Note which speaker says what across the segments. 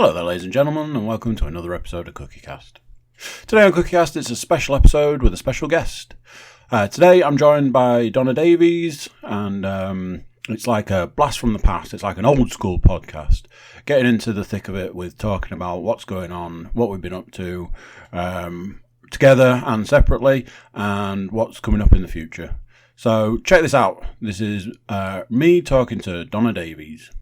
Speaker 1: Hello there, ladies and gentlemen, and welcome to another episode of Cookiecast. Today on Cookiecast, it's a special episode with a special guest. Today, I'm joined by Donna Davies, and it's like a blast from the past. It's like an old school podcast, getting into the thick of it with talking about what's going on, what we've been up to, together and separately, and what's coming up in the future. So check this out. This is me talking to Donna Davies.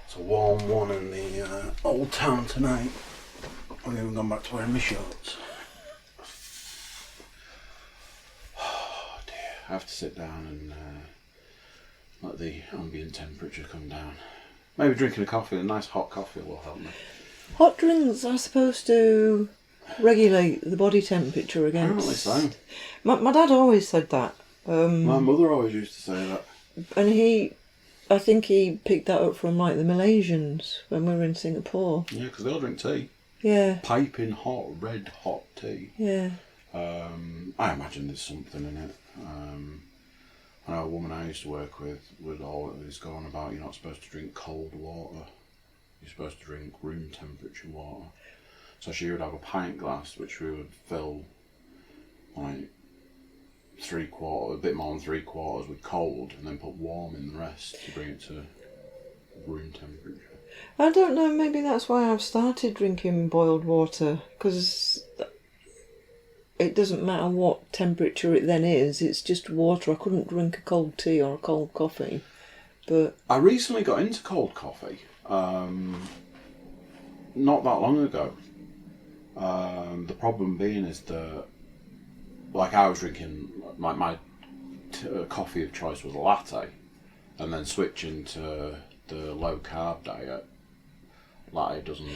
Speaker 1: It's a warm one in the old town tonight. I've even gone back to wearing my shorts. Oh dear, I have to sit down and let the ambient temperature come down. Maybe drinking a coffee, a nice hot coffee will help me.
Speaker 2: Hot drinks are supposed to regulate the body temperature against...
Speaker 1: Apparently so.
Speaker 2: My dad always said that.
Speaker 1: My mother always used to say that.
Speaker 2: And I think he picked that up from like the Malaysians when we were in Singapore.
Speaker 1: Yeah, because they all drink tea.
Speaker 2: Yeah.
Speaker 1: Piping hot, red hot tea.
Speaker 2: Yeah.
Speaker 1: I imagine there's something in it. I know a woman I used to work with would always go on about you're not supposed to drink cold water. You're supposed to drink room temperature water. So she would have a pint glass which we would fill like a bit more than 3/4 with cold, and then put warm in the rest to bring it to room temperature.
Speaker 2: I don't know, maybe that's why I've started drinking boiled water, because it doesn't matter what temperature it then is, it's just water. I couldn't drink a cold tea or a cold coffee. But
Speaker 1: I recently got into cold coffee, not that long ago. The problem being is that, like, I was drinking, my coffee of choice was a latte, and then switching to the low carb diet. Latte doesn't...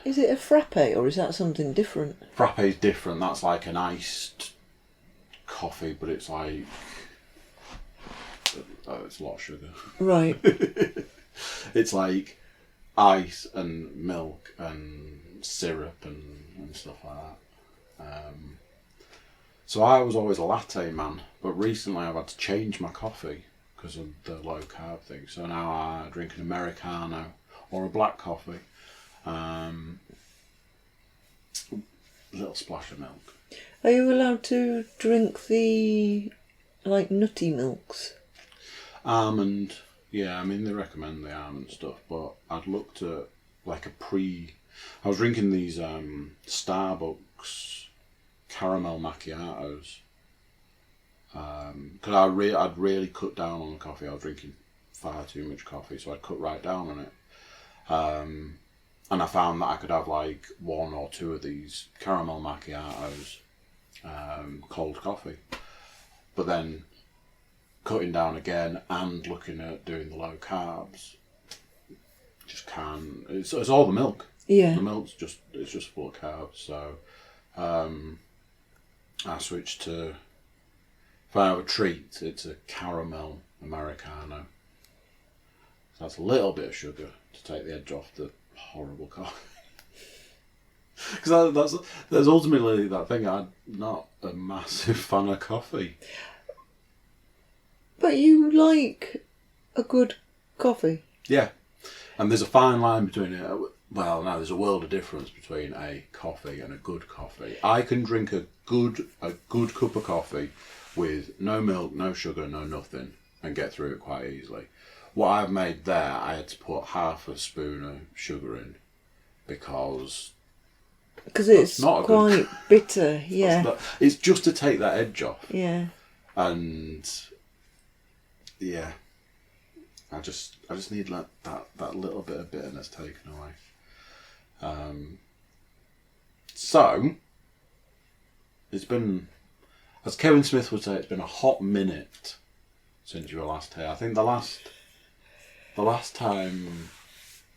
Speaker 2: is it a frappe or is that something different?
Speaker 1: Frappe is different. That's like an iced coffee, but it's like... it's a lot of sugar.
Speaker 2: Right.
Speaker 1: It's like ice and milk and syrup and stuff like that. So I was always a latte man, but recently I've had to change my coffee because of the low carb thing. So now I drink an Americano or a black coffee, a little splash of milk.
Speaker 2: Are you allowed to drink the, like, nutty milks?
Speaker 1: Almond, yeah, I mean they recommend the almond stuff, but I'd looked at like I was drinking these Starbucks caramel macchiatos, because I'd really cut down on the coffee. I was drinking far too much coffee, so I'd cut right down on it, and I found that I could have like 1 or 2 of these caramel macchiatos, cold coffee, but then cutting down again and looking at doing the low carbs, just can't. It's all the milk.
Speaker 2: Yeah.
Speaker 1: The milk's just full of carbs, so I switched to, if I have a treat, it's a caramel Americano. So that's a little bit of sugar to take the edge off the horrible coffee. Because that's ultimately that thing. I'm not a massive fan of coffee.
Speaker 2: But you like a good coffee?
Speaker 1: Yeah. And there's a fine line between it. Well, now there's a world of difference between a coffee and a good coffee. I can drink a good cup of coffee with no milk, no sugar, no nothing, and get through it quite easily. What I've made there, I had to put half a spoon of sugar in because
Speaker 2: it's quite bitter. Yeah,
Speaker 1: it's just to take that edge off.
Speaker 2: Yeah,
Speaker 1: and yeah, I just need that little bit of bitterness taken away. So it's been, as Kevin Smith would say, it's been a hot minute since you were last here. I think the last time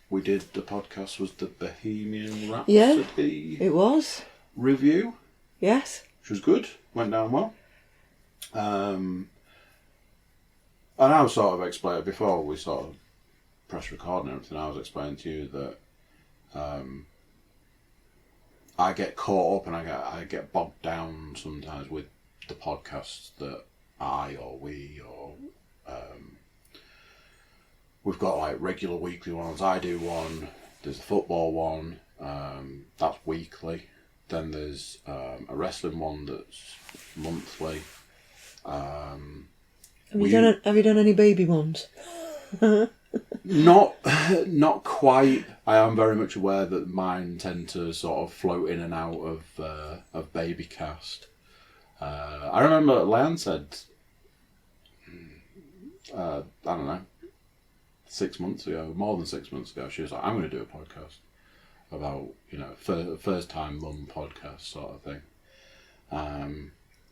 Speaker 1: we did the podcast was the Bohemian Rhapsody.
Speaker 2: Yeah, it was.
Speaker 1: Review.
Speaker 2: Yes.
Speaker 1: Which was good. Went down well. And I was sort of explaining, before we sort of press record and everything, I was explaining to you that I get caught up and I get bogged down sometimes with the podcasts that I or we or we've got like regular weekly ones. I do one. There's the football one. That's weekly. Then there's a wrestling one that's monthly.
Speaker 2: Have you done any baby ones?
Speaker 1: Not quite. I am very much aware that mine tend to sort of float in and out of Babycast. I remember Leanne said, I don't know, 6 months ago, more than 6 months ago, she was like, I'm going to do a podcast about, first time mum podcast sort of thing.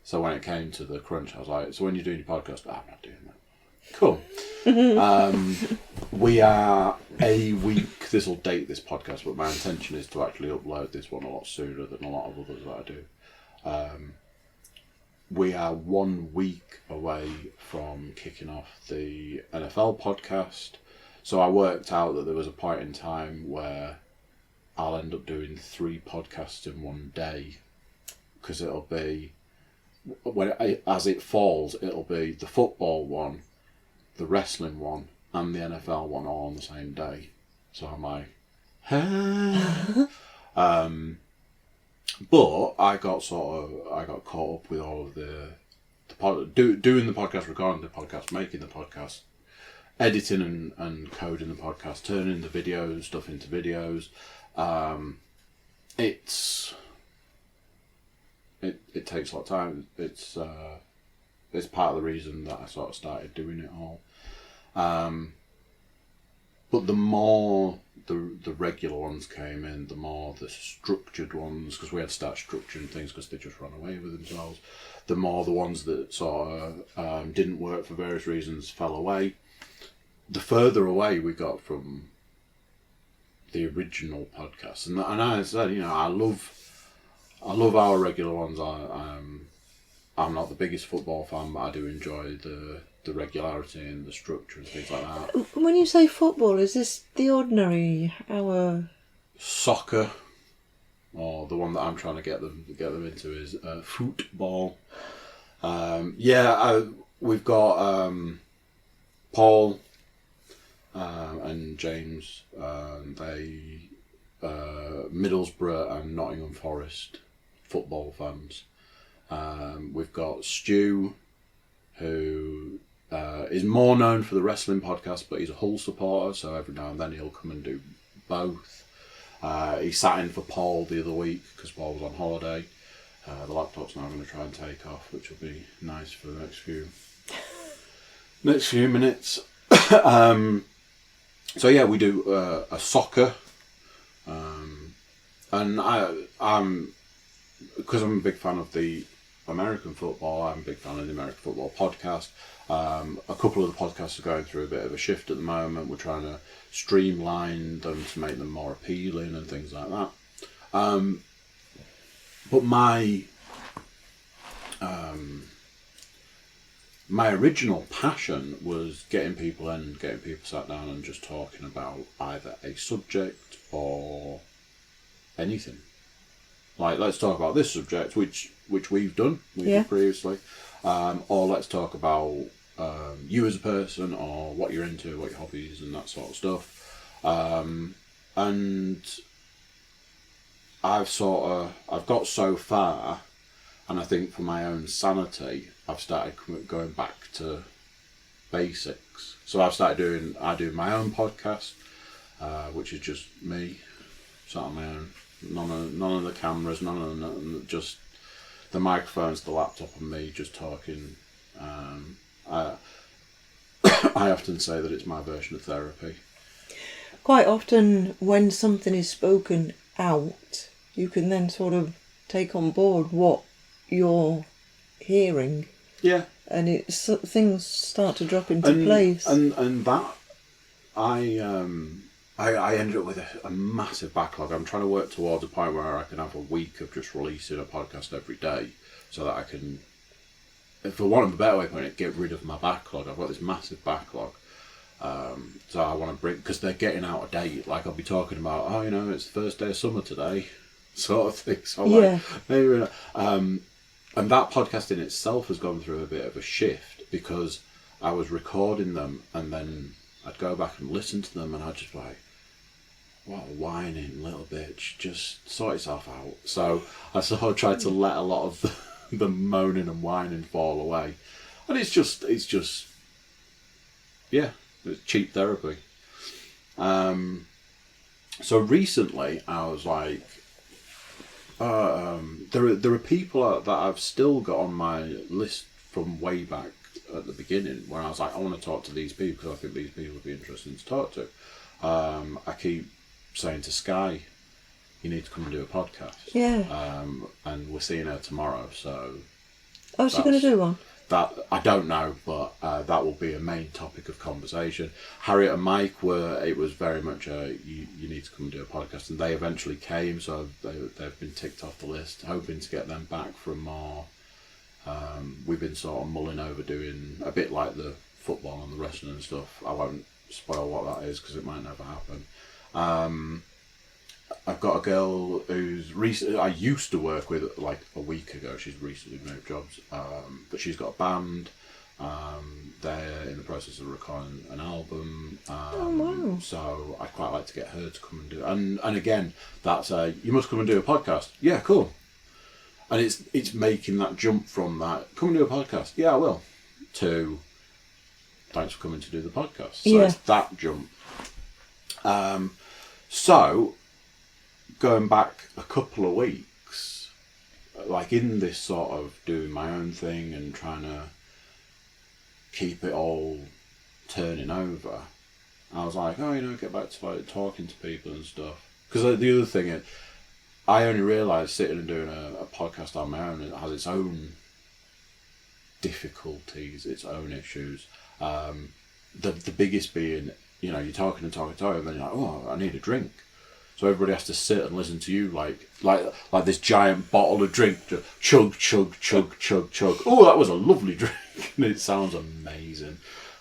Speaker 1: So when it came to the crunch, I was like, so when you're doing your podcast, I'm not doing that. Cool. We are a week, this will date this podcast, but my intention is to actually upload this one a lot sooner than a lot of others that I do. We are 1 week away from kicking off the NFL podcast. So I worked out that there was a point in time where I'll end up doing 3 podcasts in one day, because it'll be, as it falls, it'll be the football one, the wrestling one, and the NFL one all on the same day. So I'm like, but I got caught up with all of the doing the podcast, recording the podcast, making the podcast, editing and coding the podcast, turning the videos stuff into videos. It takes a lot of time. It's part of the reason that I sort of started doing it all. But the more the regular ones came in, the more the structured ones, because we had to start structuring things because they just run away with themselves, the more the ones that sort of didn't work for various reasons fell away, the further away we got from the original podcast. And I said, I love our regular ones. I'm not the biggest football fan, but I do enjoy the regularity and the structure and things like that.
Speaker 2: When you say football, is this the ordinary, our...
Speaker 1: Soccer, or the one that I'm trying to get them into is football. We've got Paul and James. They Middlesbrough and Nottingham Forest football fans. We've got Stu, who is more known for the wrestling podcast, but he's a Hull supporter, so every now and then he'll come and do both. He sat in for Paul the other week because Paul was on holiday. The laptop's now going to try and take off, which will be nice for the next few minutes. So yeah, we do a soccer, and I'm because I'm a big fan of the American football. I'm a big fan of the American football podcast. A couple of the podcasts are going through a bit of a shift at the moment. We're trying to streamline them to make them more appealing and things like that. But my original passion was getting people in, getting people sat down and just talking about either a subject or anything. Like, let's talk about this subject, which we've done previously, or let's talk about you as a person, or what you're into, what your hobbies and that sort of stuff. And I've got so far, and I think for my own sanity, I've started going back to basics. So I do my own podcast, which is just me, sat on my own. None of the cameras, just the microphones, the laptop, and me just talking. I often say that it's my version of therapy.
Speaker 2: Quite often, when something is spoken out, you can then sort of take on board what you're hearing.
Speaker 1: Yeah.
Speaker 2: And things start to drop into place.
Speaker 1: And that I ended up with a massive backlog. I'm trying to work towards a point where I can have a week of just releasing a podcast every day, so that I can for want of a better way of putting it, get rid of my backlog. I've got this massive backlog. So I want to bring, because they're getting out of date. Like I'll be talking about, oh, it's the first day of summer today, sort of thing. So
Speaker 2: yeah.
Speaker 1: maybe, and that podcast in itself has gone through a bit of a shift because I was recording them and then I'd go back and listen to them and I'd just be like, what a whining little bitch, just sort yourself out. So I sort of tried to let a lot of the moaning and whining fall away. And it's just yeah, it's cheap therapy. So recently I was like, there are people that I've still got on my list from way back at the beginning where I was like, I want to talk to these people because I think these people would be interesting to talk to. I keep saying to Sky, you need to come and do a podcast.
Speaker 2: Yeah.
Speaker 1: And we're seeing her tomorrow, so...
Speaker 2: Oh, is she going to do one?
Speaker 1: That I don't know, but that will be a main topic of conversation. Harriet and Mike it was very much you need to come and do a podcast, and they eventually came, so they've been ticked off the list, hoping to get them back for more. We've been sort of mulling over doing a bit like the football and the wrestling and stuff. I won't spoil what that is because it might never happen. I've got a girl who's I used to work with like a week ago. She's recently moved jobs, but she's got a band. They're in the process of recording an album.
Speaker 2: Wow.
Speaker 1: So I'd quite like to get her to come and do it. And again, that's you must come and do a podcast. Yeah, cool. And it's making that jump from that, come and do a podcast. Yeah, I will. To thanks for coming to do the podcast. So it's that jump. So, going back a couple of weeks, like in this sort of doing my own thing and trying to keep it all turning over, I was like, get back to like talking to people and stuff. Because the other thing is, I only realised sitting and doing a podcast on my own, it has its own difficulties, its own issues. The biggest being, you're talking and then you're like, oh, I need a drink. So everybody has to sit and listen to you like this giant bottle of drink, just chug, chug, chug, chug, chug. Oh, that was a lovely drink. And it sounds amazing.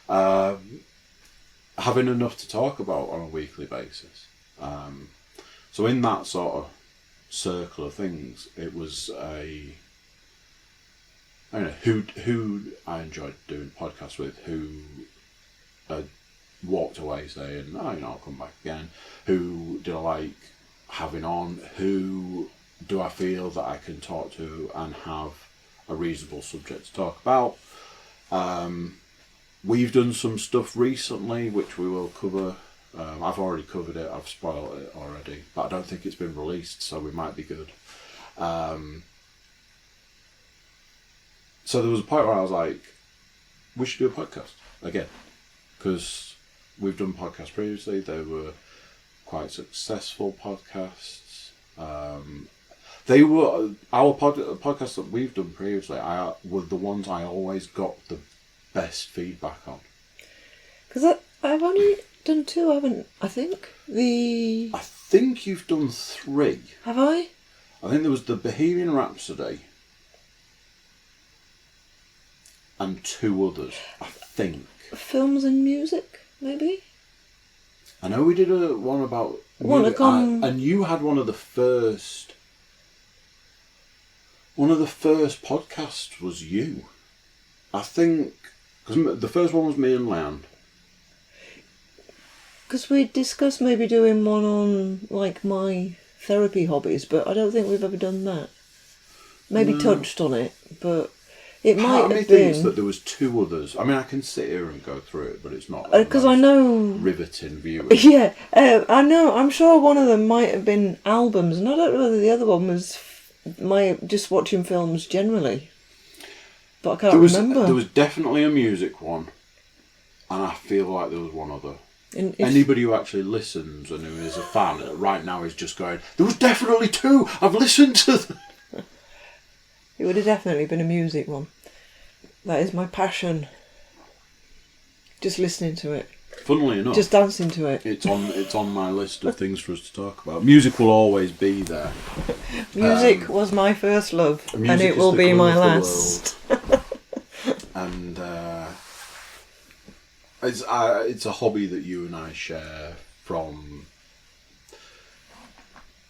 Speaker 1: Having enough to talk about on a weekly basis. So in that sort of circle of things, it was who I enjoyed doing podcasts with, who walked away saying, I'll come back again. Who do I like having on? Who do I feel that I can talk to and have a reasonable subject to talk about? We've done some stuff recently which we will cover. I've already covered it, I've spoiled it already, but I don't think it's been released, so we might be good. So there was a point where I was like, we should do a podcast again, because we've done podcasts previously. They were quite successful podcasts. They were our podcasts that we've done previously. Were the ones I always got the best feedback on.
Speaker 2: Because I've only done two, haven't I? I
Speaker 1: think you've done 3.
Speaker 2: Have I?
Speaker 1: I think there was the Bohemian Rhapsody and 2 others. I think
Speaker 2: films and music. Maybe?
Speaker 1: I know we did one about... and you had one of the first podcasts was you. I think... Because the first one was me and Leanne.
Speaker 2: Because we discussed maybe doing one on, like, my therapy hobbies, but I don't think we've ever done that. Maybe touched on it, but... It might have been. Part of me thinks
Speaker 1: that there was 2 others. I mean, I can sit here and go through it, but it's not.
Speaker 2: Because I know
Speaker 1: riveting viewing.
Speaker 2: Yeah, I know. I'm sure one of them might have been albums, and I don't know whether the other one was just watching films generally. But I can't remember.
Speaker 1: There was definitely a music one, and I feel like there was one other. Anybody who actually listens and who is a fan right now is just going, there was definitely 2. I've listened to them.
Speaker 2: It would have definitely been a music one. That is my passion. Just listening to it.
Speaker 1: Funnily enough,
Speaker 2: just dancing to it.
Speaker 1: It's on my list of things for us to talk about. Music will always be there.
Speaker 2: Music was my first love, and it will be my last.
Speaker 1: and it's a hobby that you and I share from,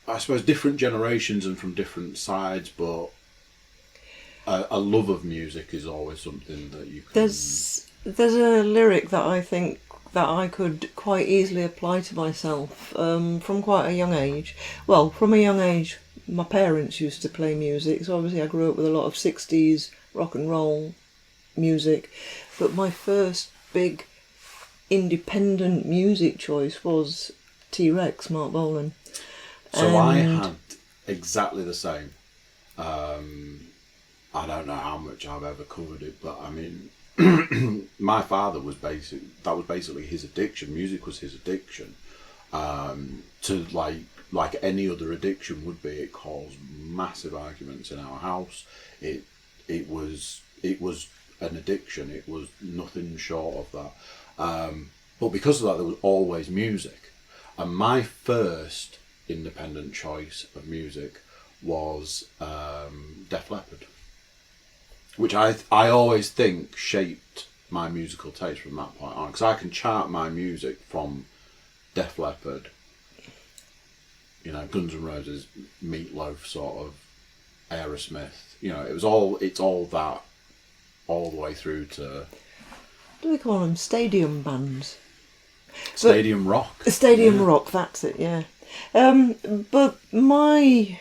Speaker 1: I suppose, different generations and from different sides, but a love of music is always something that you can...
Speaker 2: There's a lyric that I think that I could quite easily apply to myself from quite a young age. Well, from a young age, my parents used to play music, so obviously I grew up with a lot of 60s rock and roll music. But my first big independent music choice was T-Rex, Mark Bolan.
Speaker 1: So I had exactly the same. I don't know how much I've ever covered it, but I mean, my father was basically his addiction. Music was his addiction. To like any other addiction would be, it caused massive arguments in our house. It was an addiction. It was nothing short of that. But because of that, there was always music. And my first independent choice of music was Def Leppard, which I always think shaped my musical taste from that point on, because I can chart my music from Def Leppard, you know, Guns N' Roses, Meatloaf, sort of Aerosmith. You know, it's all that, all the way through to...
Speaker 2: Do we call them stadium bands?
Speaker 1: Stadium rock.
Speaker 2: Stadium rock, that's it, yeah. But my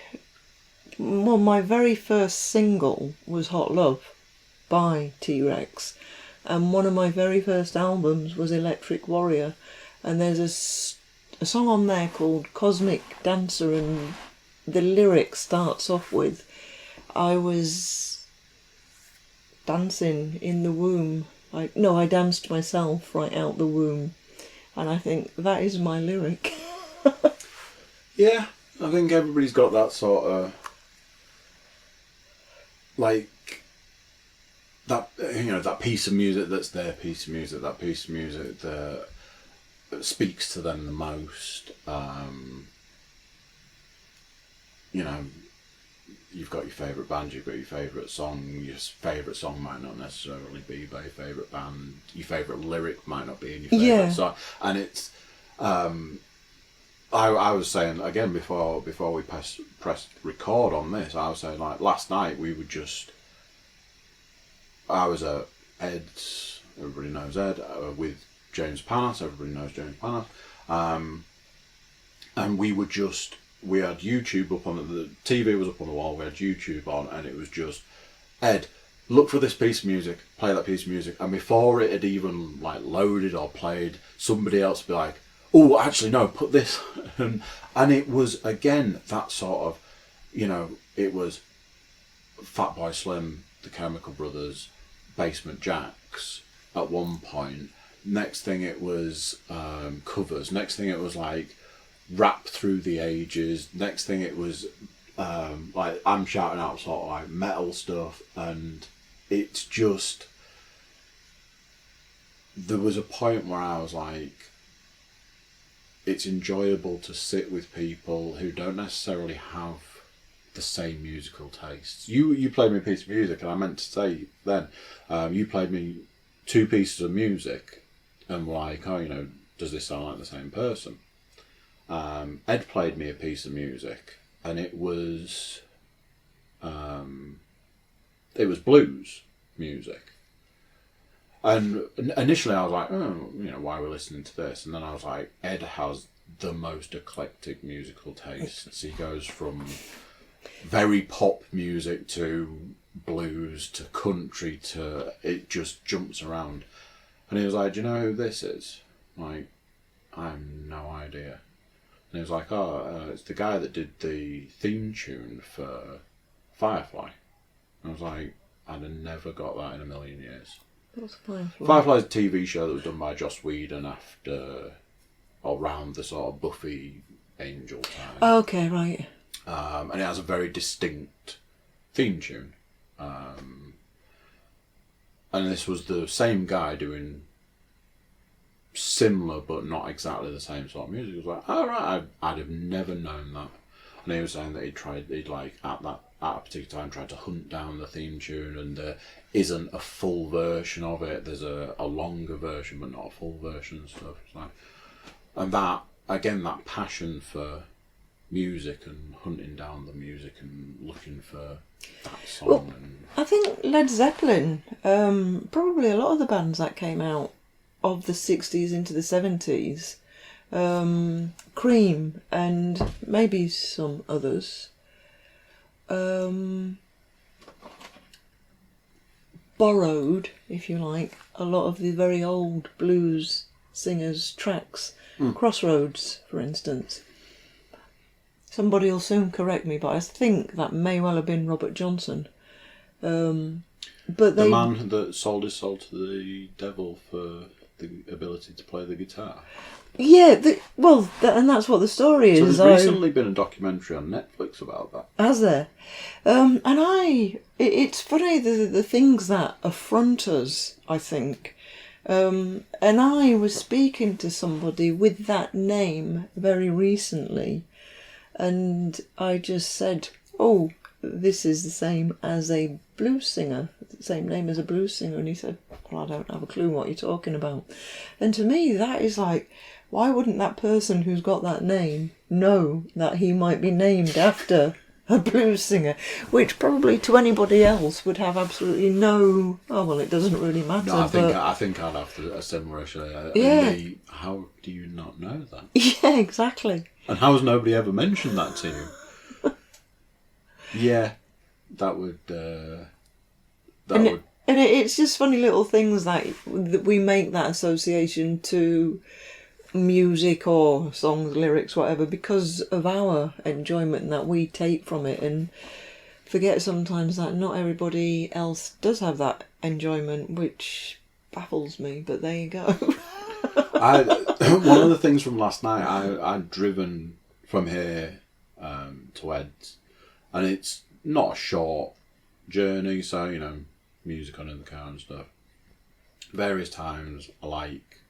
Speaker 2: very first single was Hot Love by T-Rex, and one of my very first albums was Electric Warrior, and there's a song on there called Cosmic Dancer, and the lyric starts off with, I was dancing in the womb. I danced myself right out the womb. And I think that is my lyric.
Speaker 1: Yeah, I think everybody's got that sort of, like, that, you know, that piece of music that's their piece of music, that piece of music that speaks to them the most. You know, you've got your favourite band, you've got your favourite song. Your favourite song might not necessarily be by your favourite band. Your favourite lyric might not be in your favourite song. And it's, I was saying again before we pressed record on this, I was saying, like, last night I was at Ed's, everybody knows Ed, with James Panas, everybody knows James Panas, and we had YouTube up on the TV was up on the wall, we had YouTube on, and it was just, Ed, look for this piece of music, play that piece of music, and before it had even like loaded or played, somebody else would be like, oh, actually no, put this, and it was again that sort of, you know, it was Fatboy Slim, the Chemical Brothers, Basement Jaxx at one point. Next thing it was covers. Next thing it was like rap through the ages. Next thing it was like I'm shouting out sort of like metal stuff, and it's just, there was a point where I was like, it's enjoyable to sit with people who don't necessarily have the same musical tastes. You played me a piece of music, and I meant to say then, you played me two pieces of music, and were like, oh, you know, does this sound like the same person? Ed played me a piece of music, and it was blues music. And initially I was like, oh, you know, why are we listening to this? And then I was like, Ed has the most eclectic musical tastes. He goes from very pop music to blues to country to, it just jumps around. And he was like, do you know who this is? Like, I have no idea. And he was like, it's the guy that did the theme tune for Firefly. And I was like, I'd have never got that in a million years.
Speaker 2: What's Firefly?
Speaker 1: Firefly's a TV show that was done by Joss Whedon after, or around the sort of Buffy Angel time.
Speaker 2: Oh, okay, right.
Speaker 1: And it has a very distinct theme tune. And this was the same guy doing similar but not exactly the same sort of music. It was like, all right, I'd have never known that. And he was saying that he'd like at that at a particular time trying to hunt down the theme tune, and there isn't a full version of it. There's a longer version, but not a full version and stuff. It's like, and that again, that passion for music and hunting down the music and looking for that song.
Speaker 2: Well,
Speaker 1: and
Speaker 2: I think Led Zeppelin, probably a lot of the bands that came out of the 60s into the 70s, Cream and maybe some others, borrowed, if you like, a lot of the very old blues singers' tracks. Crossroads, for instance. Somebody will soon correct me, but I think that may well have been Robert Johnson. But
Speaker 1: the man that sold his soul to the devil for the ability to play the guitar.
Speaker 2: Yeah, and that's what the story is.
Speaker 1: So there's recently been a documentary on Netflix about that.
Speaker 2: Has there? And it's funny the things that affront us, I think. And I was speaking to somebody with that name very recently, and I just said, "Oh, this is the same as a blues singer, the same name as a blues singer," and he said, "Well, I don't have a clue what you're talking about." And to me, that is like, why wouldn't that person who's got that name know that he might be named after a blues singer, which probably to anybody else would have absolutely no. Oh well, it doesn't really matter.
Speaker 1: No, I think I'd have a similar issue.
Speaker 2: Yeah.
Speaker 1: How do you not know that?
Speaker 2: Yeah, exactly.
Speaker 1: And how has nobody ever mentioned that to you? Yeah, that would.
Speaker 2: And it's just funny little things that we make that association to music or songs, lyrics, whatever, because of our enjoyment that we take from it, and forget sometimes that not everybody else does have that enjoyment, which baffles me, but there you go.
Speaker 1: One of the things from last night, I'd driven from here to Ed's, and it's not a short journey, so, music on in the car and stuff. Various times I like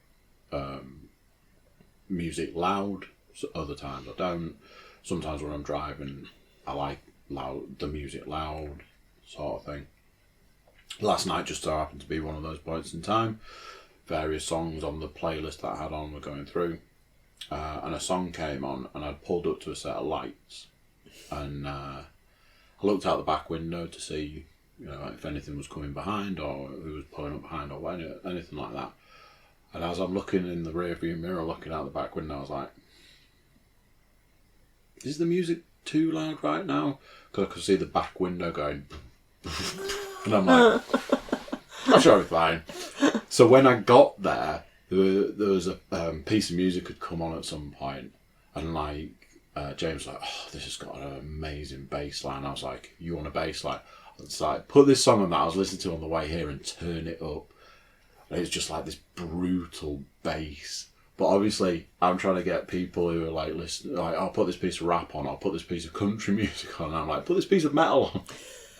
Speaker 1: music loud, so other times I don't. Sometimes when I'm driving, I like the music loud, sort of thing. Last night just so happened to be one of those points in time. Various songs on the playlist that I had on were going through, and a song came on, and I'd pulled up to a set of lights, and I looked out the back window to see, if anything was coming behind or who was pulling up behind or anything like that. And as I'm looking in the rearview mirror, looking out the back window, I was like, is the music too loud right now? Because I could see the back window going, and I'm like, I'm sure it'll be fine. So when I got there was a piece of music had come on at some point, and James was like, "Oh, this has got an amazing bass line." I was like, "You want a bass line?" It's like, put this song on that I was listening to on the way here and turn it up. And it's just like this brutal bass. But obviously, I'm trying to get people who are like, listen, like, I'll put this piece of rap on, I'll put this piece of country music on, and I'm like, put this piece of metal on.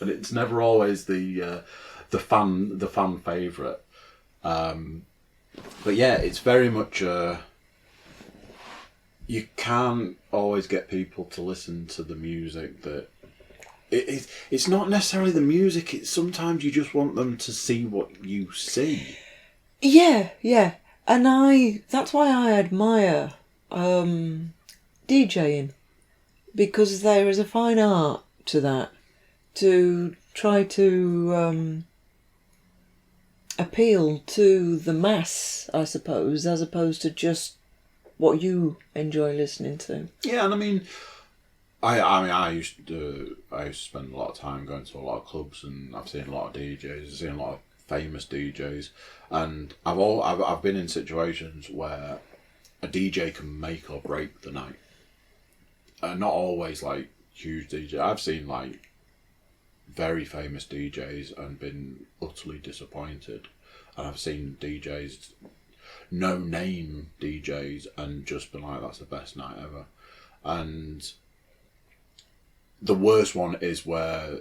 Speaker 1: And it's never always the fan favourite. But yeah, it's very much you can't always get people to listen to the music that. It's not necessarily the music, it's sometimes you just want them to see what you see.
Speaker 2: Yeah. And that's why I admire DJing, because there is a fine art to that, to try to appeal to the mass, I suppose, as opposed to just what you enjoy listening to.
Speaker 1: Yeah, and I mean, I used to spend a lot of time going to a lot of clubs, and I've seen a lot of DJs, I've seen a lot of famous DJs, and I've been in situations where a DJ can make or break the night. Not always like huge DJs. I've seen like very famous DJs and been utterly disappointed, and I've seen DJs, no name DJs, and just been like, that's the best night ever. And the worst one is where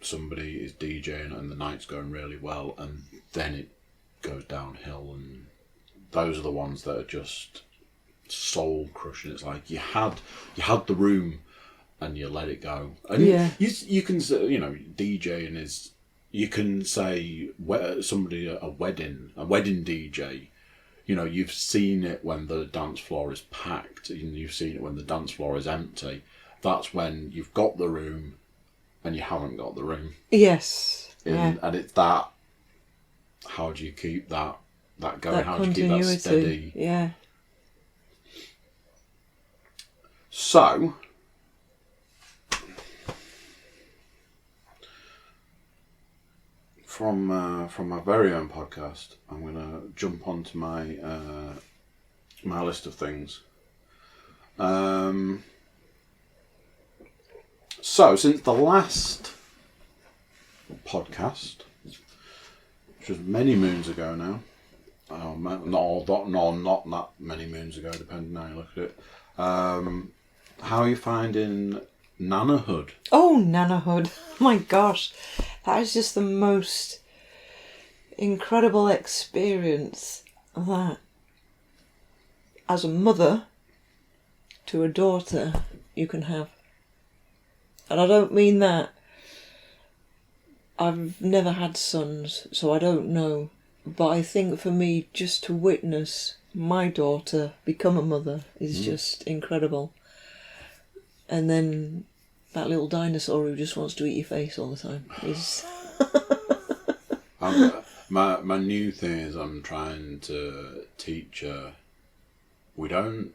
Speaker 1: somebody is DJing and the night's going really well, and then it goes downhill, and those are the ones that are just soul crushing. It's like you had the room, and you let it go. And you can say, DJing is, you can say somebody a wedding DJ. You've seen it when the dance floor is packed, and you've seen it when the dance floor is empty. That's when you've got the room and you haven't got the room.
Speaker 2: Yes.
Speaker 1: And it's that, how do you keep that going?
Speaker 2: That
Speaker 1: how
Speaker 2: continuity.
Speaker 1: do you keep that steady?
Speaker 2: Yeah.
Speaker 1: So, from my very own podcast, I'm going to jump onto my my list of things. So, since the last podcast, which was many moons ago now, not that many moons ago, depending on how you look at it, how are you finding nanahood?
Speaker 2: Oh, nanahood. My gosh. That is just the most incredible experience that, as a mother to a daughter, you can have. And I don't mean that. I've never had sons, so I don't know. But I think for me, just to witness my daughter become a mother is just incredible. And then that little dinosaur who just wants to eat your face all the time is...
Speaker 1: my new thing is I'm trying to teach her, we don't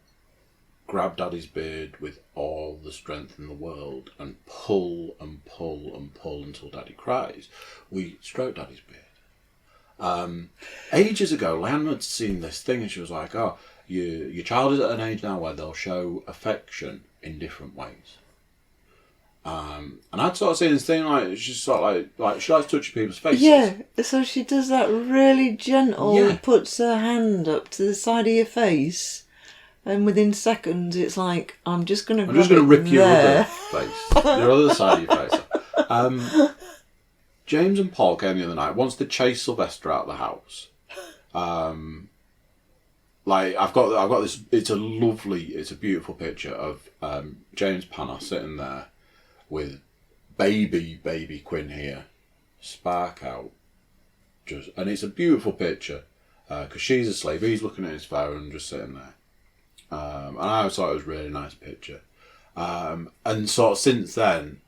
Speaker 1: grab Daddy's beard with all the strength in the world and pull and pull and pull until Daddy cries. We stroke Daddy's beard. Ages ago, Leanne had seen this thing and she was like, oh, your child is at an age now where they'll show affection in different ways. And I'd sort of seen this thing she's sort of like she likes touching people's faces.
Speaker 2: Yeah, so she does that really gentle, puts her hand up to the side of your face, and within seconds it's like, I'm just going to
Speaker 1: rip your other face, your other side of your face. James and Paul came the other night, wants to chase Sylvester out of the house. I've got this, it's a beautiful picture of James Panos sitting there with baby Quinn here, spark out, and it's a beautiful picture because she's asleep, he's looking at his phone, just sitting there, and I thought it was a really nice picture, and sort of since then,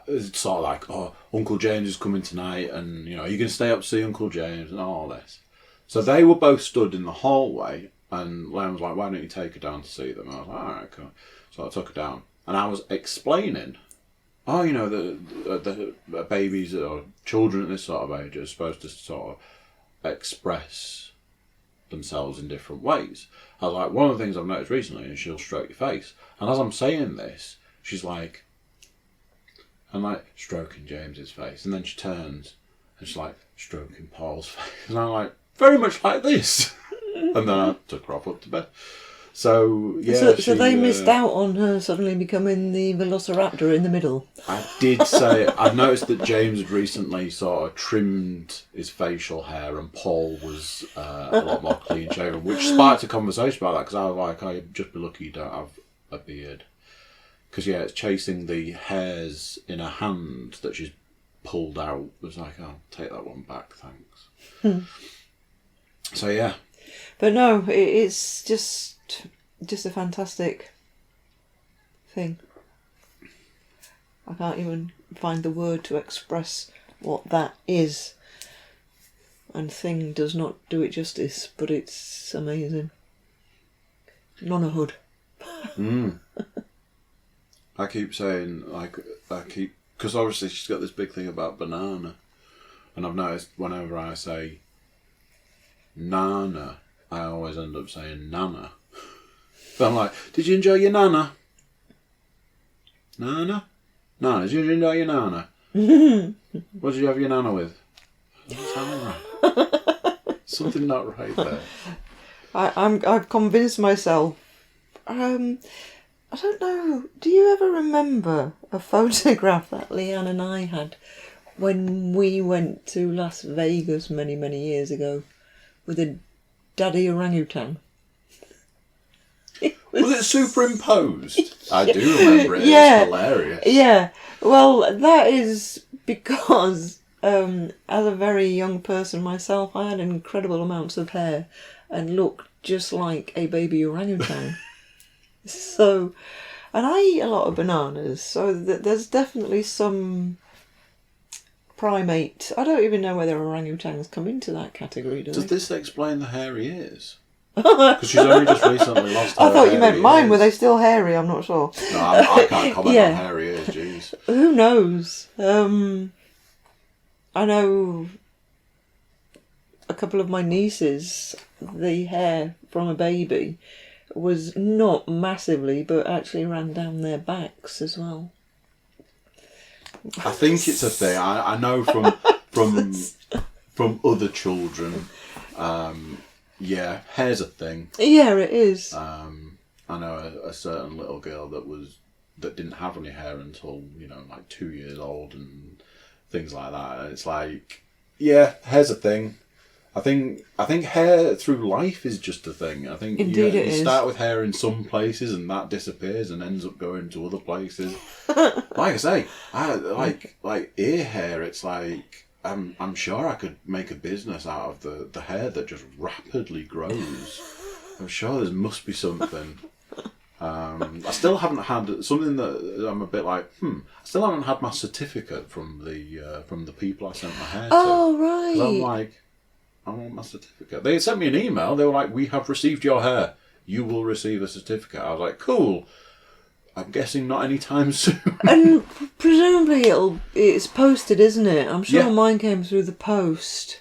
Speaker 1: it's sort of like, oh, Uncle James is coming tonight, and you can stay up to see Uncle James and all this. So they were both stood in the hallway, and Len was like, why don't you take her down to see them? I was like, alright, cool. So I took her down. And I was explaining, the babies or children at this sort of age are supposed to sort of express themselves in different ways. I was like, one of the things I've noticed recently is she'll stroke your face. And as I'm saying this, she's like, I'm like stroking James's face. And then she turns and she's like stroking Paul's face. And I'm like, very much like this. And then I took her off up to bed. So, yeah.
Speaker 2: So they missed out on her suddenly becoming the velociraptor in the middle.
Speaker 1: I did say, I've noticed that James had recently sort of trimmed his facial hair and Paul was a lot more clean shaven, which sparked a conversation about that because I was like, oh, you'd just be lucky you don't have a beard. Because, it's chasing the hairs in her hand that she's pulled out. It was like, oh, take that one back, thanks. So, yeah.
Speaker 2: But no, it's just a fantastic thing. I can't even find the word to express what that is. And thing does not do it justice, but it's amazing. Nanahood.
Speaker 1: I keep saying, because obviously she's got this big thing about banana. And I've noticed whenever I say Nana, I always end up saying Nana. So I'm like, did you enjoy your Nana? Nana? Nana, did you enjoy your Nana? What did you have your Nana with? Doesn't sound right. Something not right there.
Speaker 2: I've convinced myself. I don't know. Do you ever remember a photograph that Leanne and I had when we went to Las Vegas many, many years ago with a daddy orangutan?
Speaker 1: Was it superimposed? I do remember it.
Speaker 2: Yeah.
Speaker 1: It's hilarious.
Speaker 2: Yeah. Well, that is because as a very young person myself, I had incredible amounts of hair and looked just like a baby orangutan. So, and I eat a lot of bananas, so there's definitely some primate. I don't even know whether orangutans come into that category, do
Speaker 1: Does
Speaker 2: they?
Speaker 1: this explain the hairy ears? Because she's only just recently lost her
Speaker 2: I thought you meant
Speaker 1: hairy
Speaker 2: mine.
Speaker 1: ears.
Speaker 2: Were they still hairy? I'm not sure.
Speaker 1: No, I can't comment
Speaker 2: Yeah.
Speaker 1: on hairy ears, jeez.
Speaker 2: Who knows? I know a couple of my nieces, the hair from a baby was not massively, but actually ran down their backs as well.
Speaker 1: I think it's a thing. I know from other children. Yeah, hair's a thing.
Speaker 2: Yeah, it is.
Speaker 1: I know a certain little girl that didn't have any hair until like 2 years old and things like that. And it's like, yeah, hair's a thing. I think hair through life is just a thing. I think
Speaker 2: Indeed it
Speaker 1: you
Speaker 2: is.
Speaker 1: start with hair in some places and that disappears and ends up going to other places. Like I say, I like ear hair. It's like I'm sure I could make a business out of the hair that just rapidly grows. I'm sure there must be something. I still haven't had something that I'm a bit like, I still haven't had my certificate from the people I sent my hair to.
Speaker 2: Oh,
Speaker 1: 'Cause I'm
Speaker 2: right.
Speaker 1: like, I want my certificate. They sent me an email. They were like, we have received your hair. You will receive a certificate. I was like, cool. I'm guessing not anytime soon.
Speaker 2: And presumably it's posted, isn't it? I'm sure
Speaker 1: Yeah.
Speaker 2: mine came through the post.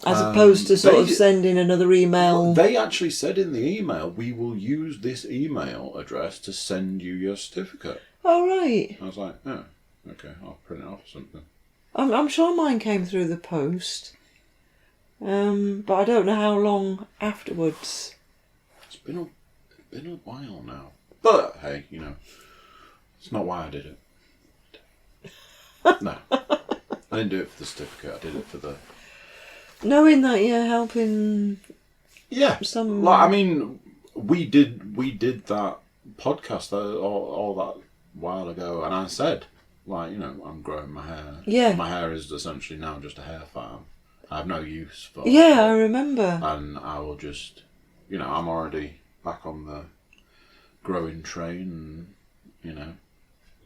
Speaker 2: As opposed to sort of sending another email.
Speaker 1: They actually said in the email, we will use this email address to send you your certificate.
Speaker 2: Oh, right.
Speaker 1: I was like, oh, okay, I'll print it off or something.
Speaker 2: I'm sure mine came through the post. But I don't know how long afterwards.
Speaker 1: It's been a while now. But, hey, it's not why I did it. No. I didn't do it for the certificate. I did it for the...
Speaker 2: Knowing that you're helping some...
Speaker 1: Like, I mean, we did that podcast all that while ago, and I said, like, I'm growing my hair.
Speaker 2: Yeah.
Speaker 1: My hair is essentially now just a hair farm. I have no use for it.
Speaker 2: Yeah, I remember.
Speaker 1: And I will just, I'm already back on the growing train, and,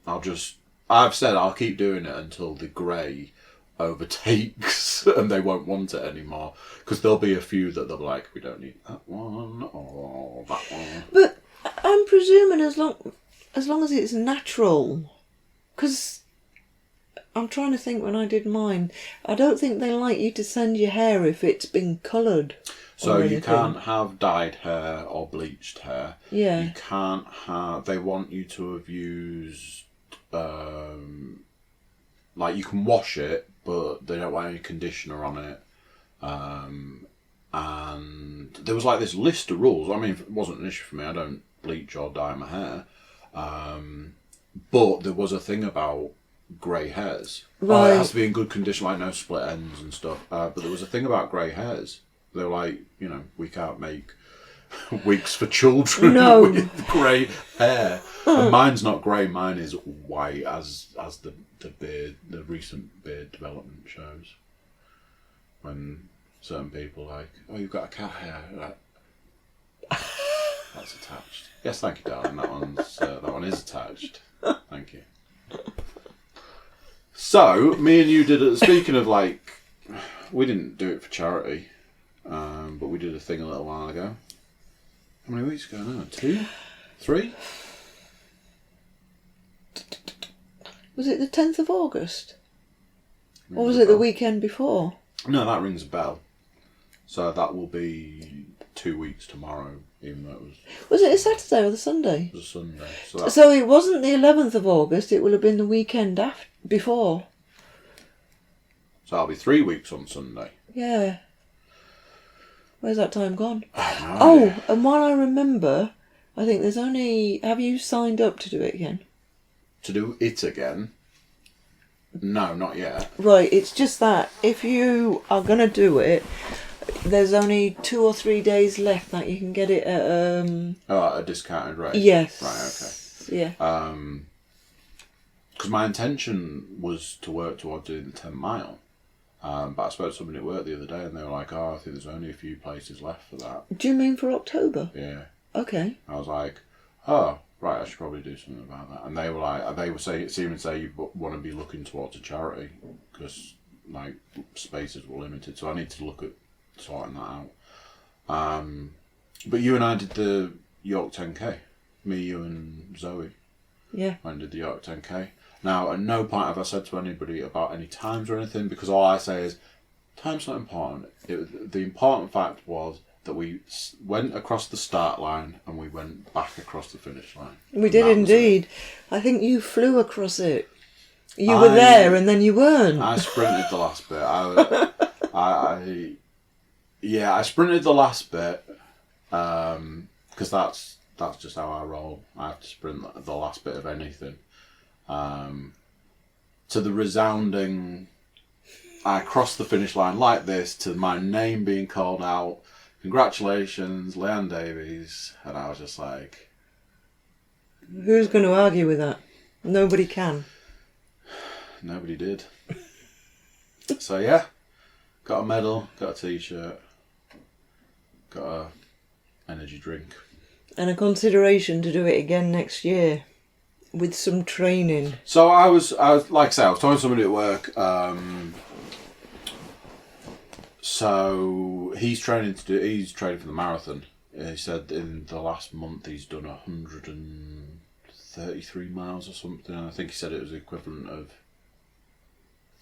Speaker 1: I've said I'll keep doing it until the grey overtakes and they won't want it anymore, because there'll be a few that they'll be like, we don't need that one or that one.
Speaker 2: But I'm presuming as long as it's natural, because I'm trying to think when I did mine, I don't think they like you to send your hair if it's been coloured.
Speaker 1: So you can't have dyed hair or bleached hair.
Speaker 2: Yeah.
Speaker 1: You can't have, they want you to have used, like you can wash it, but they don't want any conditioner on it. And there was like this list of rules. I mean, it wasn't an issue for me. I don't bleach or dye my hair. But there was a thing about grey hairs.
Speaker 2: Right.
Speaker 1: It has to be in good condition, like no split ends and stuff. But there was a thing about grey hairs. They were like, we can't make wigs for children with grey hair. And mine's not grey. Mine is white, as the recent beard development shows. When certain people are like, oh, you've got a cat hair. Like, that's attached. Yes, thank you, darling. That one is attached. Thank you. So, me and you did it. Speaking of like, we didn't do it for charity, but we did a thing a little while ago. How many weeks ago now? 2? 3?
Speaker 2: Was it the 10th of August? Or was it the weekend before?
Speaker 1: No, that rings a bell. So that will be 2 weeks tomorrow, even though it was...
Speaker 2: Was it a Saturday or the Sunday?
Speaker 1: It was a Sunday.
Speaker 2: So it wasn't the 11th of August, it will have been the weekend before.
Speaker 1: So that'll be 3 weeks on Sunday.
Speaker 2: Yeah. Where's that time gone?
Speaker 1: Oh,
Speaker 2: and while I remember, I think there's only... Have you signed up to do it again?
Speaker 1: To do it again? No, not yet.
Speaker 2: Right, it's just that if you are going to do it, there's only 2 or 3 days left that you can get it at
Speaker 1: at a discounted rate.
Speaker 2: Yes.
Speaker 1: Right. Okay.
Speaker 2: Yeah.
Speaker 1: Because my intention was to work towards doing the 10 mile. But I spoke to somebody at work the other day and they were like, I think there's only a few places left for that.
Speaker 2: Do you mean for October?
Speaker 1: Yeah.
Speaker 2: Okay.
Speaker 1: I was like, oh, right, I should probably do something about that. And they were like, seeming to say you want to be looking towards a charity because, like, spaces were limited. So I need to look at sorting that out. But you and I did the York 10K. Me, you and Zoe.
Speaker 2: Yeah.
Speaker 1: I did the York 10K. Now, at no point have I said to anybody about any times or anything, because all I say is, time's not important. The important fact was that we went across the start line and we went back across the finish line.
Speaker 2: We did indeed. I think you flew across it. You were there and then you weren't.
Speaker 1: I sprinted the last bit. I sprinted the last bit because that's just how I roll. I have to sprint the last bit of anything. To the resounding, I crossed the finish line like this, to my name being called out, congratulations, Donna Davies, and I was just like...
Speaker 2: Who's going to argue with that? Nobody can.
Speaker 1: Nobody did. So yeah, got a medal, got a t-shirt, got a energy drink.
Speaker 2: And a consideration to do it again next year. With some training.
Speaker 1: So I was like I said, I was talking to somebody at work. So he's training for the marathon. He said in the last month he's done 133 miles or something. And I think he said it was the equivalent of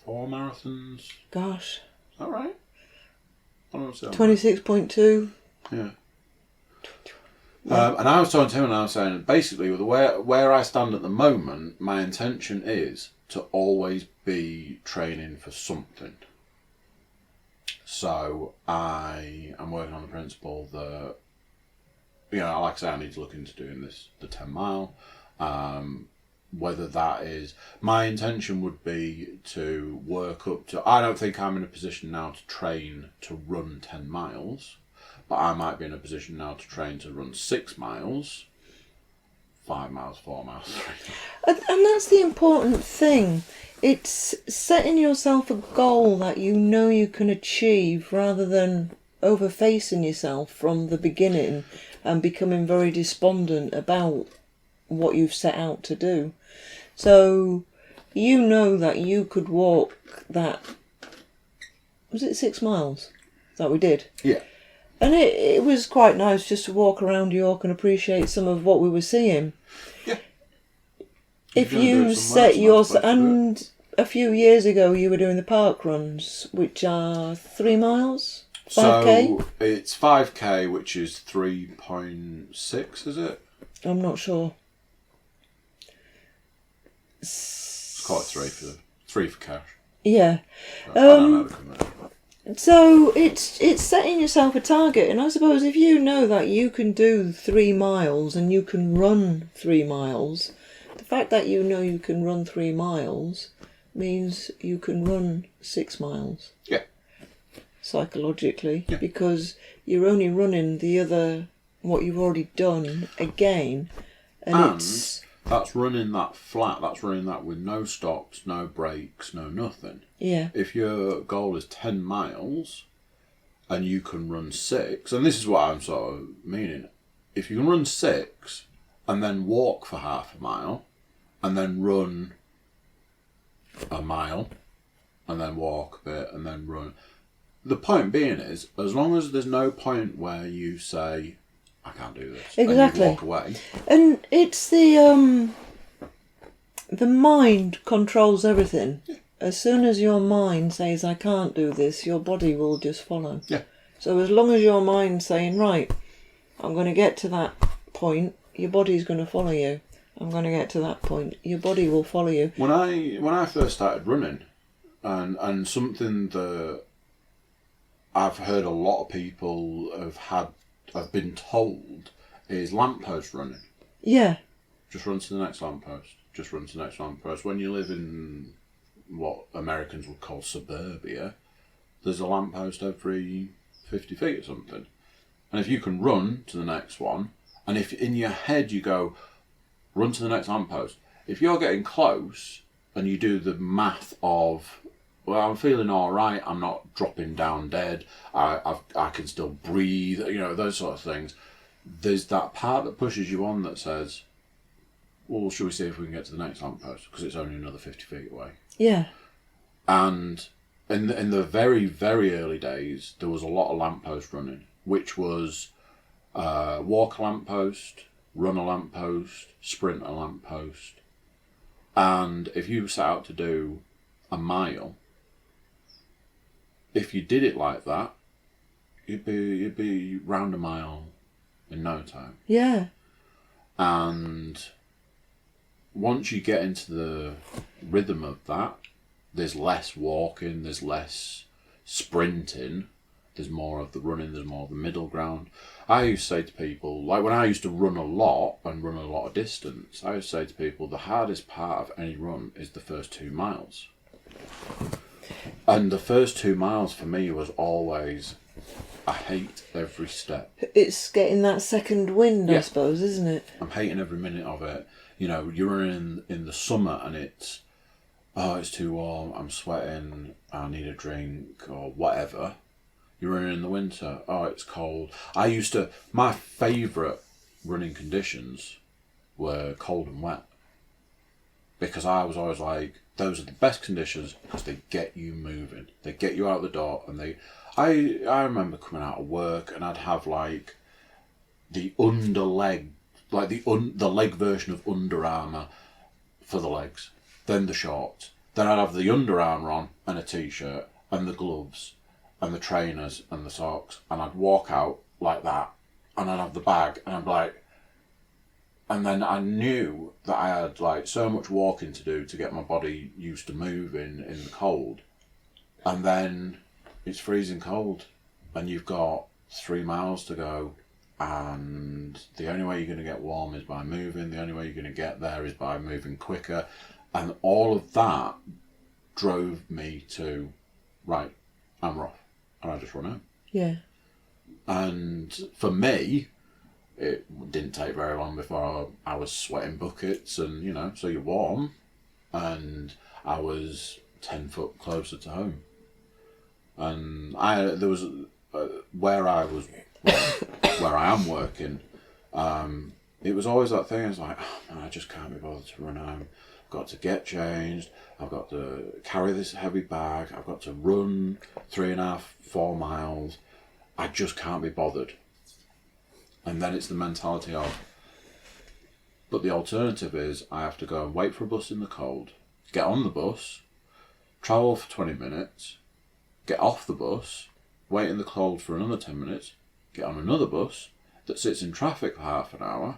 Speaker 1: 4 marathons.
Speaker 2: Gosh.
Speaker 1: Is that right? I don't know.
Speaker 2: 26.2.
Speaker 1: Yeah. And I was talking to him and I was saying, basically, where I stand at the moment, my intention is to always be training for something. So I am working on the principle that, like I say, I need to look into doing the 10 mile. Whether that is, my intention would be to work up to, I don't think I'm in a position now to train to run 10 miles. But I might be in a position now to train to run 6 miles, 5 miles, 4 miles, 3 miles.
Speaker 2: And that's the important thing. It's setting yourself a goal that you know you can achieve rather than overfacing yourself from the beginning and becoming very despondent about what you've set out to do. So you know that you could walk that... Was it 6 miles that we did?
Speaker 1: Yeah.
Speaker 2: And it was quite nice just to walk around York and appreciate some of what we were seeing.
Speaker 1: Yeah.
Speaker 2: If you set your... And a few years ago you were doing the park runs, which are 3 miles? 5k?
Speaker 1: So it's 5k, which is 3.6, is it?
Speaker 2: I'm not sure.
Speaker 1: Let's call it 3 for cash.
Speaker 2: Yeah.
Speaker 1: I don't know the conversion.
Speaker 2: So it's setting yourself a target, and I suppose if you know that you can do 3 miles and you can run 3 miles, the fact that you know you can run 3 miles means you can run 6 miles.
Speaker 1: Yeah.
Speaker 2: Psychologically,
Speaker 1: yeah.
Speaker 2: Because you're only running what you've already done again, and it's...
Speaker 1: That's running that flat, that's running that with no stops, no brakes, no nothing.
Speaker 2: Yeah.
Speaker 1: If your goal is 10 miles and you can run 6, and this is what I'm sort of meaning, if you can run 6 and then walk for half a mile and then run a mile and then walk a bit and then run. The point being is, as long as there's no point where you say, I can't do this.
Speaker 2: Exactly.
Speaker 1: And you walk away.
Speaker 2: And it's the mind controls everything.
Speaker 1: Yeah.
Speaker 2: As soon as your mind says, I can't do this, your body will just follow.
Speaker 1: Yeah.
Speaker 2: So as long as your mind's saying, right, I'm going to get to that point, your body's going to follow you. I'm going to get to that point, your body will follow you.
Speaker 1: When I first started running, and something that I've heard a lot of people have been told is lamppost running.
Speaker 2: Yeah.
Speaker 1: Just run to the next lamppost. Just run to the next lamppost. When you live in what Americans would call suburbia, there's a lamppost every 50 feet or something. And if you can run to the next one, and if in your head you go, run to the next lamppost, if you're getting close and you do the math of, well, I'm feeling all right, I'm not dropping down dead, I can still breathe, those sort of things, there's that part that pushes you on that says, well, should we see if we can get to the next lamppost? Because it's only another 50 feet away.
Speaker 2: Yeah.
Speaker 1: And in the very, very early days, there was a lot of lamppost running, which was walk a lamppost, run a lamppost, sprint a lamppost. And if you set out to do a mile, if you did it like that, you'd be round a mile in no time.
Speaker 2: Yeah.
Speaker 1: And once you get into the rhythm of that, there's less walking, there's less sprinting, there's more of the running, there's more of the middle ground. I used to say to people, like when I used to run a lot and run a lot of distance, I used to say to people, the hardest part of any run is the first 2 miles. And the first 2 miles for me was always, I hate every step.
Speaker 2: It's getting that second wind, I suppose, isn't it?
Speaker 1: I'm hating every minute of it. You're running in the summer and it's too warm, I'm sweating, I need a drink or whatever. You're running in the winter, it's cold. My favourite running conditions were cold and wet. Because I was always like, those are the best conditions because they get you moving. They get you out the door and I remember coming out of work and I'd have like the underleg, like the leg version of Under Armour for the legs, then the shorts. Then I'd have the Under Armour on and a t-shirt and the gloves and the trainers and the socks, and I'd walk out like that and I'd have the bag and I'd be like, and then I knew that I had like so much walking to do to get my body used to moving in the cold, and then it's freezing cold and you've got 3 miles to go, and the only way you're going to get warm is by moving, the only way you're going to get there is by moving quicker, and all of that drove me to, right, I'm off, and I just run home.
Speaker 2: Yeah.
Speaker 1: And for me, it didn't take very long before I was sweating buckets and, so you're warm, and I was 10 foot closer to home. And there was, where I am working, it was always that thing, it's like, oh man, I just can't be bothered to run home. I've got to get changed, I've got to carry this heavy bag, I've got to run 3.5, 4 miles, I just can't be bothered. And then it's the mentality of, but the alternative is I have to go and wait for a bus in the cold, get on the bus, travel for 20 minutes, get off the bus, wait in the cold for another 10 minutes, get on another bus that sits in traffic for half an hour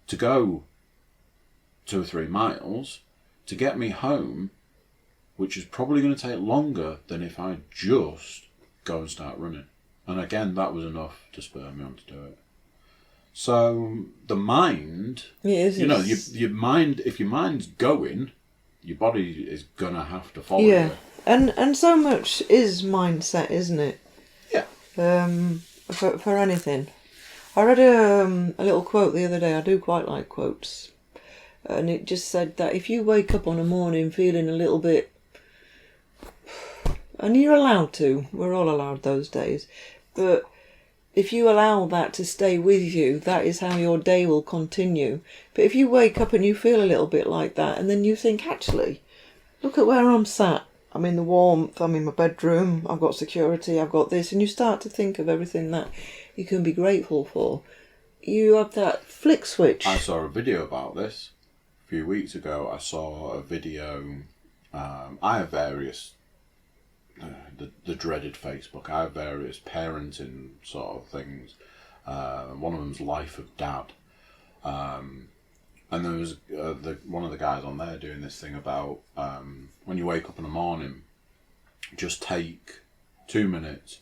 Speaker 1: to go 2 or 3 miles to get me home, which is probably going to take longer than if I just go and start running. And again, that was enough to spur me on to do it. So the mind, your mind, if your mind's going, your body is going to have to follow you.
Speaker 2: And so much is mindset, isn't it?
Speaker 1: Yeah.
Speaker 2: For anything. I read a little quote the other day. I do quite like quotes. And it just said that if you wake up on a morning feeling a little bit, and you're allowed to, we're all allowed those days, but if you allow that to stay with you, that is how your day will continue. But if you wake up and you feel a little bit like that, and then you think, actually, look at where I'm sat. I'm in the warmth, I'm in my bedroom, I've got security, I've got this, and you start to think of everything that you can be grateful for. You have that flick switch.
Speaker 1: I saw a video about this a few weeks ago. I saw a video, I have various, the dreaded Facebook, I have various parenting sort of things. One of them's Life of Dad. And there was one of the guys on there doing this thing about when you wake up in the morning, just take 2 minutes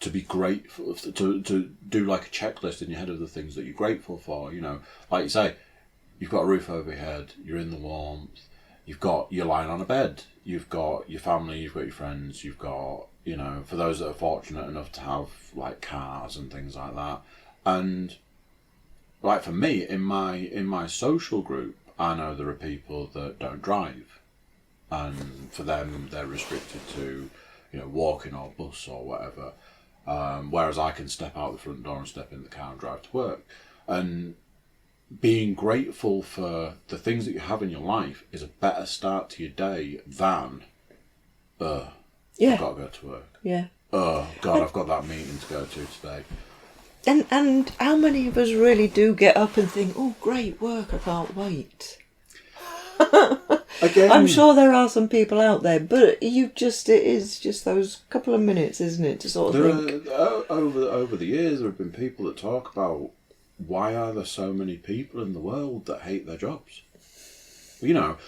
Speaker 1: to be grateful, to do like a checklist in your head of the things that you're grateful for. Like you say, you've got a roof over your head, you're in the warmth, you're lying on a bed, you've got your family, you've got your friends, you've got you know, for those that are fortunate enough to have like cars and things like that. And like for me, in my social group, I know there are people that don't drive, and for them they're restricted to, you know, walking or bus or whatever. Whereas I can step out the front door and step in the car and drive to work. And being grateful for the things that you have in your life is a better start to your day than, I've got to go to work.
Speaker 2: Yeah.
Speaker 1: Oh, God, I've got that meeting to go to today.
Speaker 2: And how many of us really do get up and think, oh, great work, I can't wait.
Speaker 1: Again,
Speaker 2: I'm sure there are some people out there, but it is just those couple of minutes, isn't it, to sort of think.
Speaker 1: Over the years, there have been people that talk about why are there so many people in the world that hate their jobs? You know,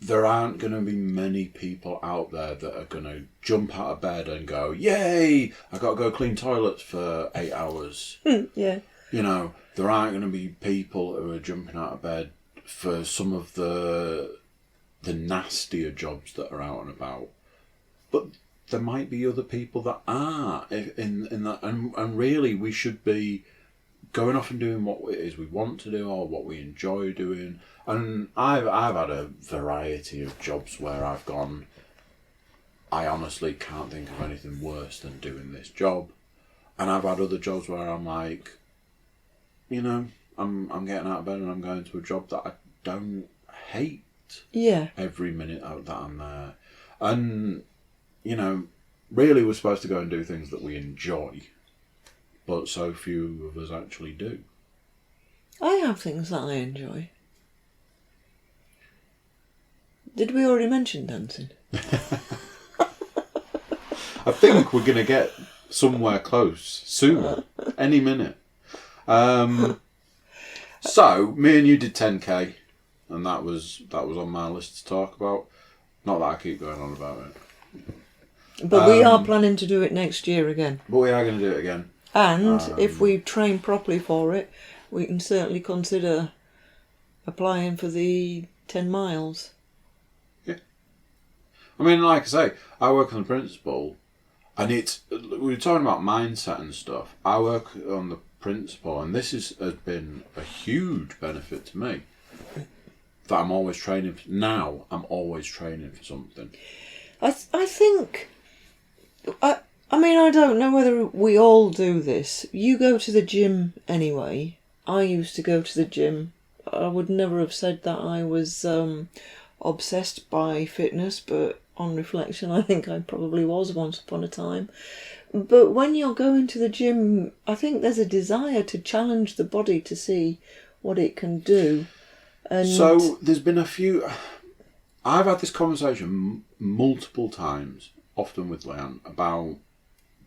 Speaker 1: there aren't going to be many people out there that are going to jump out of bed and go, yay, I got to go clean toilets for 8 hours.
Speaker 2: Yeah.
Speaker 1: You know, there aren't going to be people who are jumping out of bed for some of the nastier jobs that are out and about. But there might be other people that are in that, and really we should be going off and doing what it is we want to do or what we enjoy doing. And I've had a variety of jobs where I've gone, I honestly can't think of anything worse than doing this job. And I've had other jobs where I'm like, you know, I'm getting out of bed and I'm going to a job that I don't hate.
Speaker 2: Yeah.
Speaker 1: Every minute out that I'm there. And, you know, really we're supposed to go and do things that we enjoy. But so few of us actually do.
Speaker 2: I have things that I enjoy. Did we already mention dancing?
Speaker 1: I think we're going to get somewhere close soon. Any minute. So, me and you did 10k. And that was on my list to talk about. Not that I keep going on about it.
Speaker 2: But we are planning to do it next year again.
Speaker 1: But we are going to do it again.
Speaker 2: And if we train properly for it, we can certainly consider applying for the 10 miles.
Speaker 1: Yeah. I mean, like I say, I work on the principle, and we were talking about mindset and stuff. I work on the principle, and this has been a huge benefit to me. That I'm always training for. Now I'm always training for something.
Speaker 2: I think... I mean, I don't know whether we all do this. You go to the gym anyway. I used to go to the gym. I would never have said that I was obsessed by fitness, but on reflection, I think I probably was once upon a time. But when you're going to the gym, I think there's a desire to challenge the body to see what it can do. And
Speaker 1: so there's been a few... I've had this conversation multiple times, often with Leanne, about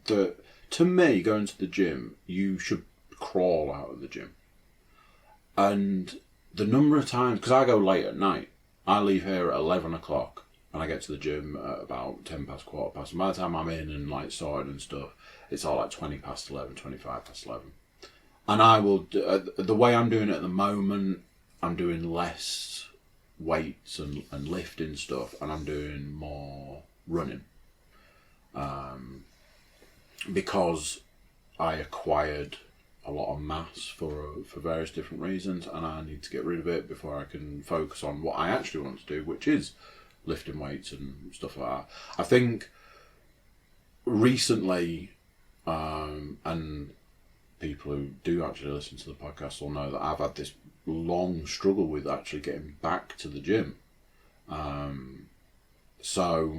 Speaker 1: that. To me, going to the gym, you should crawl out of the gym. And the number of times... Because I go late at night. I leave here at 11 o'clock and I get to the gym at about 10 past, quarter past. And by the time I'm in and like sorted and stuff, it's all like 20 past 11, 25 past 11. And I will... the way I'm doing it at the moment... I'm doing less weights and lifting stuff, and I'm doing more running. Because I acquired a lot of mass for various different reasons, and I need to get rid of it before I can focus on what I actually want to do, which is lifting weights and stuff like that. I think recently, and people who do actually listen to the podcast will know that I've had this long struggle with actually getting back to the gym. So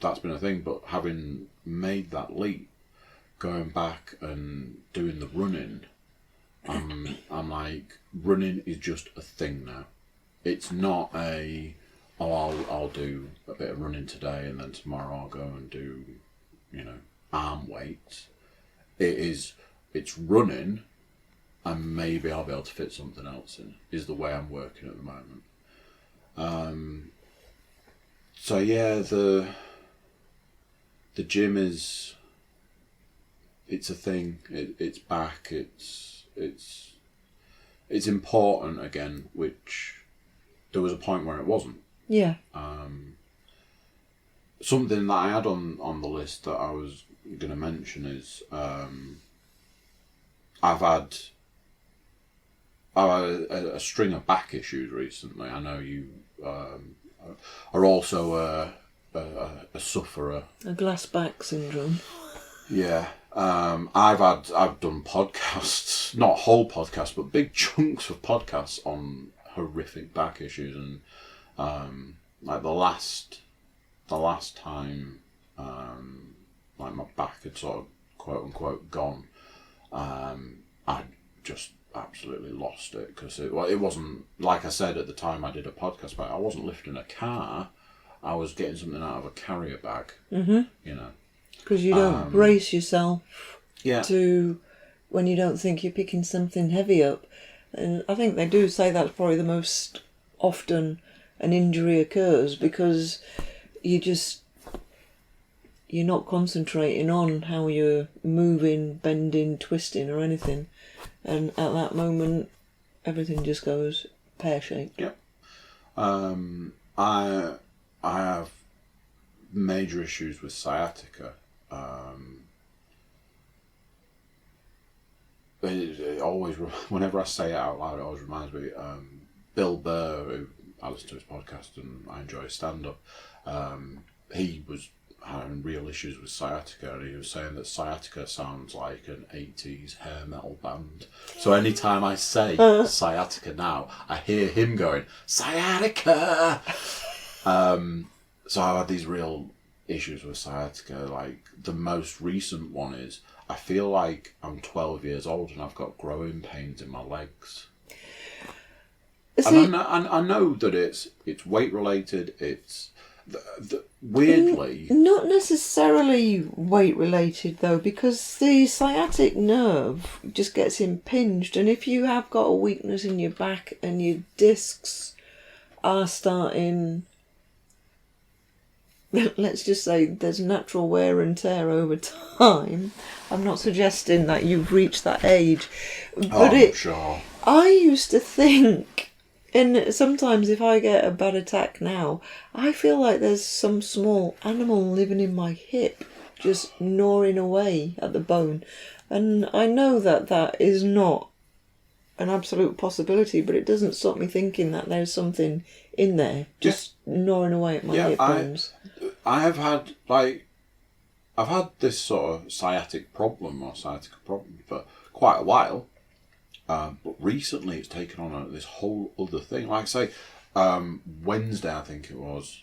Speaker 1: that's been a thing, but having made that leap, going back and doing the running, I'm like, running is just a thing now. It's not I'll do a bit of running today and then tomorrow I'll go and do, arm weights. It's running, and maybe I'll be able to fit something else in, is the way I'm working at the moment. So yeah, the gym it's a thing. It's back. It's important again, which there was a point where it wasn't.
Speaker 2: Yeah.
Speaker 1: something that I had on the list that I was going to mention is I've had a string of back issues recently. I know you are also a sufferer.
Speaker 2: A glass back syndrome.
Speaker 1: Yeah. I've done podcasts, not whole podcasts, but big chunks of podcasts on horrific back issues, and like the last time like my back had sort of quote unquote gone, I just absolutely lost it, because it wasn't, like I said at the time I did a podcast about it, I wasn't lifting a car, I was getting something out of a carrier bag. You know,
Speaker 2: because you don't brace yourself
Speaker 1: yeah,
Speaker 2: to when you don't think you're picking something heavy up. And I think they do say that's probably the most often an injury occurs, because you're not concentrating on how you're moving, bending, twisting or anything, and at that moment everything just goes pear-shaped.
Speaker 1: Yeah. I have major issues with sciatica. It always, whenever I say it out loud, it always reminds me. Bill Burr, who I listen to his podcast and I enjoy his stand-up, he was having real issues with sciatica, and he was saying that sciatica sounds like an 80s hair metal band. So anytime I say sciatica now, I hear him going, sciatica! So I've had these real issues with sciatica. Like, the most recent one is, I feel like I'm 12 years old and I've got growing pains in my legs.
Speaker 2: See,
Speaker 1: and I know that it's weight related. It's weirdly
Speaker 2: not necessarily weight related though, because the sciatic nerve just gets impinged, and if you have got a weakness in your back and your discs are starting, let's just say there's natural wear and tear over time. I'm not suggesting that you've reached that age, but
Speaker 1: sure.
Speaker 2: I used to think, and sometimes if I get a bad attack now, I feel like there's some small animal living in my hip, just gnawing away at the bone. And I know that that is not an absolute possibility, but it doesn't stop me thinking that there's something in there just gnawing away at my hip bones.
Speaker 1: I've had this sort of sciatica problem for quite a while, but recently it's taken on this whole other thing. Like, say, Wednesday, I think it was,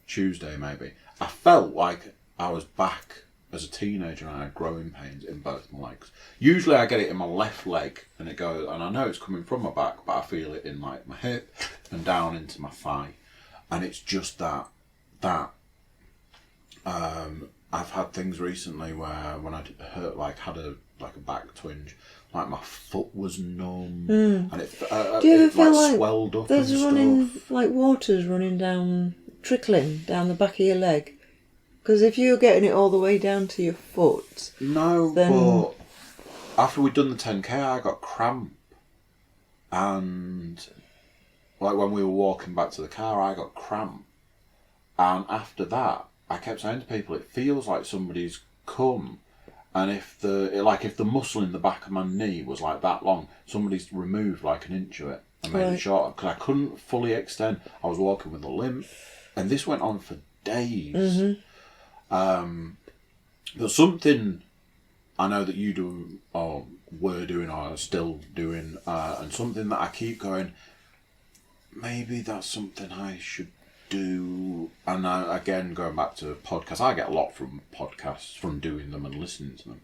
Speaker 1: Tuesday maybe, I felt like I was back as a teenager and I had growing pains in both my legs. Usually I get it in my left leg and it goes, and I know it's coming from my back, but I feel it in like my hip and down into my thigh, and it's just that. I've had things recently where when I had a back twinge, like my foot was numb, and it
Speaker 2: Do you ever feel like
Speaker 1: swelled up
Speaker 2: there's
Speaker 1: and
Speaker 2: running
Speaker 1: stuff.
Speaker 2: like water's running down, trickling down the back of your leg? Because if you're getting it all the way down to your foot,
Speaker 1: No,
Speaker 2: then...
Speaker 1: but after we'd done the 10K, I got cramp, and like when we were walking back to the car, I got cramp, and after that, I kept saying to people, it feels like somebody's come, and if the muscle in the back of my knee was like that long, somebody's removed like an inch of it and made it shorter, because I couldn't fully extend. I was walking with a limp, and this went on for days. But something I know that you do, or were doing, or are still doing, and something that I keep going, maybe that's something I should do. And again, going back to podcasts, I get a lot from podcasts, from doing them and listening to them,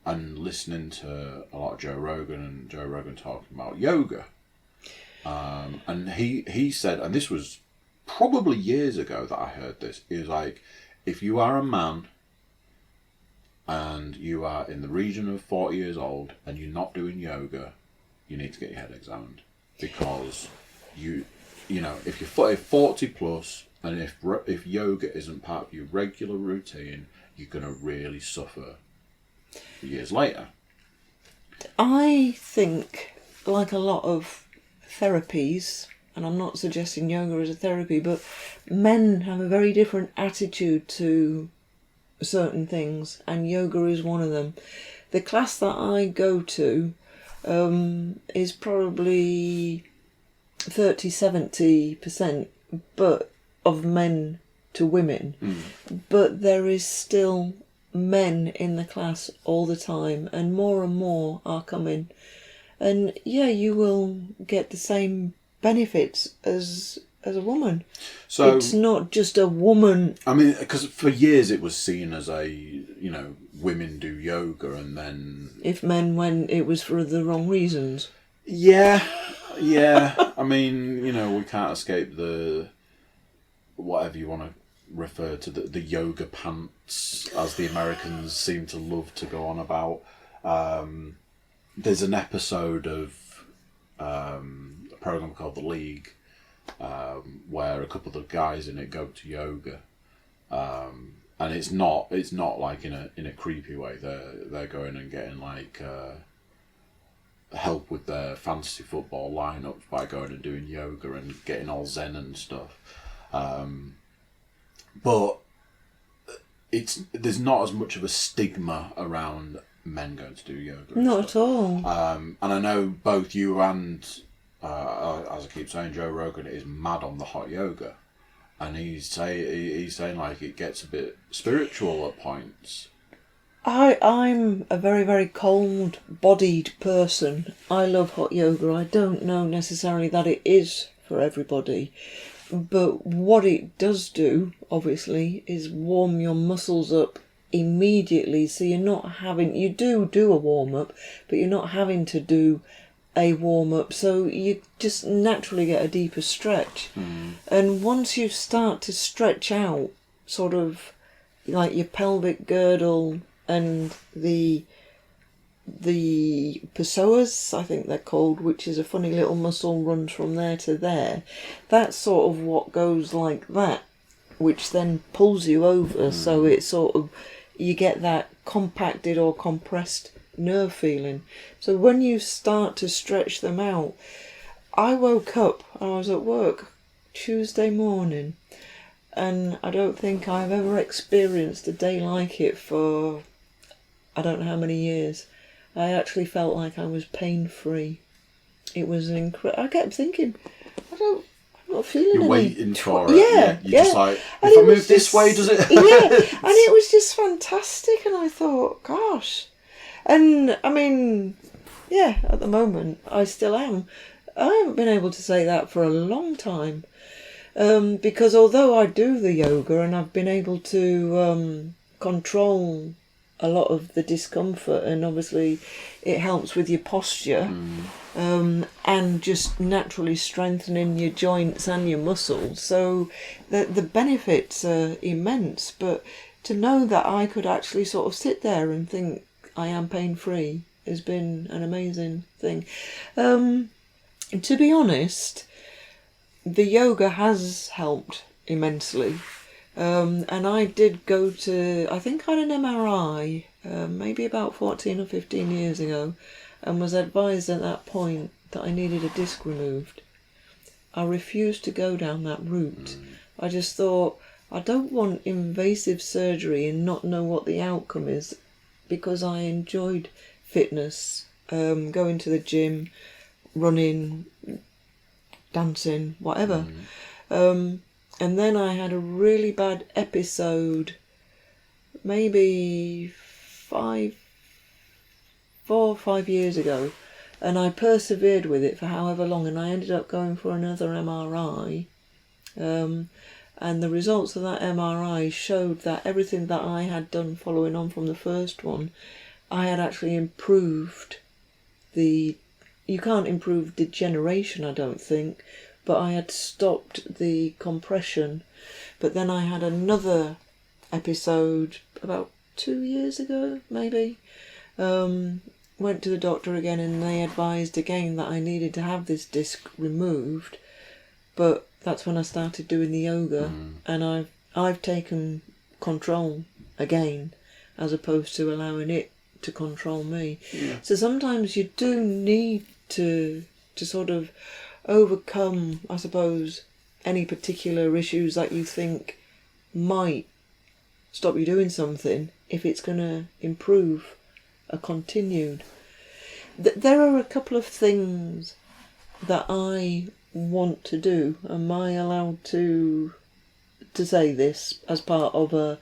Speaker 1: and listening to a lot of Joe Rogan talking about yoga, and he said, and this was probably years ago that I heard this, he was like, if you are a man and you are in the region of 40 years old and you're not doing yoga, you need to get your head examined, because you know, if you're 40 plus and if yoga isn't part of your regular routine, you're going to really suffer years later.
Speaker 2: I think, like a lot of therapies, and I'm not suggesting yoga as a therapy, but men have a very different attitude to certain things, and yoga is one of them. The class that I go to is probably 30-70%, but of men to women. But there is still men in the class all the time, and more are coming. And yeah, you will get the same benefits as a woman.
Speaker 1: So
Speaker 2: it's not just a woman.
Speaker 1: I mean, because for years it was seen as women do yoga, and then
Speaker 2: If men went, it was for the wrong reasons.
Speaker 1: Yeah. I mean, we can't escape the whatever you want to refer to the yoga pants, as the Americans seem to love to go on about. There's an episode of a program called The League, where a couple of the guys in it go to yoga, and it's not like in a creepy way. They're going and getting like help with their fantasy football lineups by going and doing yoga and getting all zen and stuff. But there's not as much of a stigma around men going to do yoga.
Speaker 2: Not at all.
Speaker 1: And I know both you and, as I keep saying, Joe Rogan is mad on the hot yoga, and he's saying like it gets a bit spiritual at points.
Speaker 2: I'm a very, very cold-bodied person. I love hot yoga. I don't know necessarily that it is for everybody, but what it does do, obviously, is warm your muscles up immediately, so you're not having... You do a warm-up, but you're not having to do a warm-up, so you just naturally get a deeper stretch. And once you start to stretch out, sort of like your pelvic girdle and the psoas, I think they're called, which is a funny little muscle, runs from there to there. That's sort of what goes like that, which then pulls you over, so it's sort of, you get that compacted or compressed nerve feeling. So when you start to stretch them out, I woke up, I was at work Tuesday morning, and I don't think I've ever experienced a day like it for I don't know how many years. I actually felt like I was pain-free. It was incredible. I kept thinking, I'm not feeling
Speaker 1: You're
Speaker 2: any...
Speaker 1: waiting for it.
Speaker 2: Yeah.
Speaker 1: You're just like,
Speaker 2: And
Speaker 1: if I
Speaker 2: it was
Speaker 1: move this way, does it hurt?
Speaker 2: Yeah, and it was just fantastic, and I thought, gosh. And, I mean, yeah, at the moment, I still am. I haven't been able to say that for a long time. Because although I do the yoga and I've been able to control a lot of the discomfort, and obviously it helps with your posture, and just naturally strengthening your joints and your muscles. So the benefits are immense, but to know that I could actually sort of sit there and think I am pain-free has been an amazing thing. To be honest, the yoga has helped immensely. And I did go to, I think I had an MRI, maybe about 14 or 15 years ago, and was advised at that point that I needed a disc removed. I refused to go down that route. I just thought, I don't want invasive surgery and not know what the outcome is, because I enjoyed fitness, going to the gym, running, dancing, whatever. And then I had a really bad episode, maybe 4 or 5 years ago, and I persevered with it for however long, and I ended up going for another MRI. And the results of that MRI showed that everything that I had done following on from the first one, I had actually improved you can't improve degeneration, I don't think, but I had stopped the compression. But then I had another episode about 2 years ago, maybe. Went to the doctor again, and they advised again that I needed to have this disc removed. But that's when I started doing the yoga, and I've taken control again, as opposed to allowing it to control me. So sometimes you do need to sort of overcome, I suppose, any particular issues that you think might stop you doing something if it's going to improve or continued. There are a couple of things that I want to do. Am I allowed to say this as part of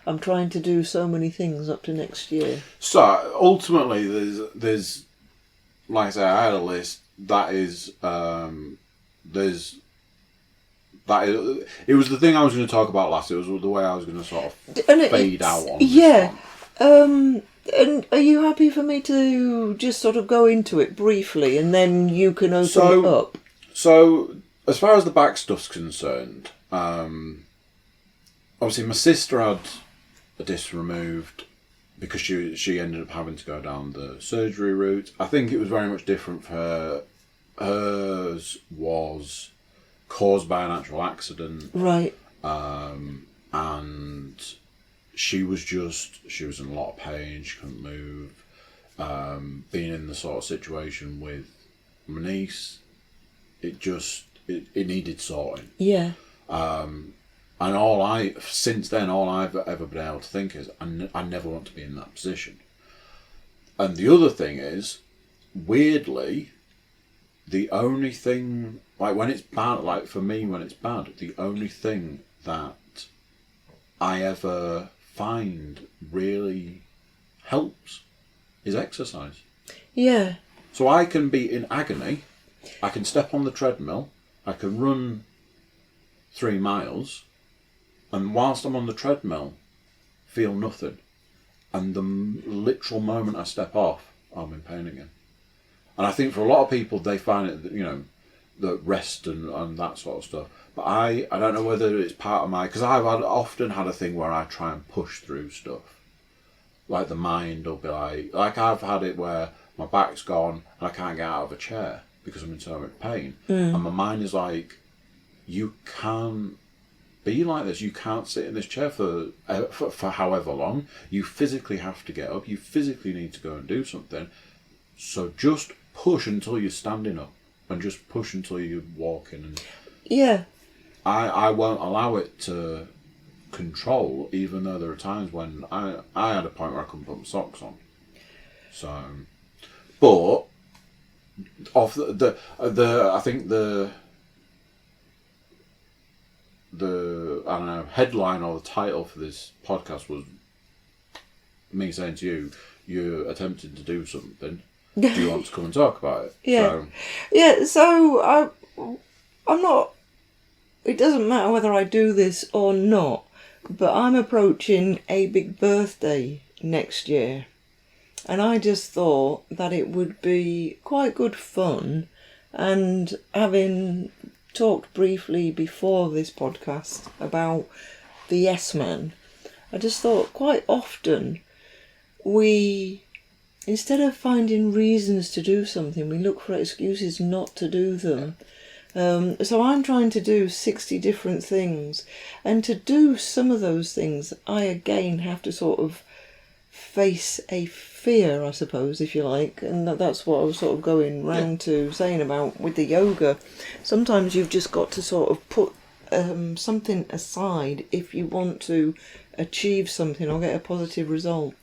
Speaker 2: I'm trying to do so many things up to next year?
Speaker 1: So ultimately, there's like I say, I had a list that is it was the thing I was going to talk about last. It was the way I was going to sort of fade out on this one.
Speaker 2: And are you happy for me to just sort of go into it briefly and then you can open it up?
Speaker 1: So, as far as the back stuff's concerned, obviously my sister had a disc removed because she ended up having to go down the surgery route. I think it was very much different for her. Hers was caused by an actual accident.
Speaker 2: Right.
Speaker 1: And she was in a lot of pain, she couldn't move. Being in the sort of situation with my niece, it needed sorting.
Speaker 2: Yeah.
Speaker 1: And since then, all I've ever been able to think is, I never want to be in that position. And the other thing is, weirdly, the only thing, like when it's bad, like for me when it's bad, the only thing that I ever find really helps is exercise.
Speaker 2: Yeah.
Speaker 1: So I can be in agony, I can step on the treadmill, I can run 3 miles, and whilst I'm on the treadmill, feel nothing. And the literal moment I step off, I'm in pain again. And I think for a lot of people, they find it, the rest and that sort of stuff. But I don't know whether it's part of because I've often had a thing where I try and push through stuff. Like the mind will be like I've had it where my back's gone and I can't get out of a chair because I'm in so much pain. And my mind is like, you can't be like this. You can't sit in this chair for however long. You physically have to get up. You physically need to go and do something. So just push until you're standing up and just push until you're walking. And
Speaker 2: yeah.
Speaker 1: I won't allow it to control, even though there are times when I had a point where I couldn't put my socks on. So, but off the I think the I don't know, headline or the title for this podcast was me saying to you, you're attempting to do something. Do you want to come and talk about it?
Speaker 2: Yeah. So I'm not. It doesn't matter whether I do this or not, but I'm approaching a big birthday next year, and I just thought that it would be quite good fun, and having talked briefly before this podcast about the yes man, I just thought quite often instead of finding reasons to do something, we look for excuses not to do them. So I'm trying to do 60 different things, and to do some of those things, I again have to sort of face a fear, I suppose, if you like, and that's what I was sort of going round to saying about with the yoga. Sometimes you've just got to sort of put something aside if you want to achieve something or get a positive result.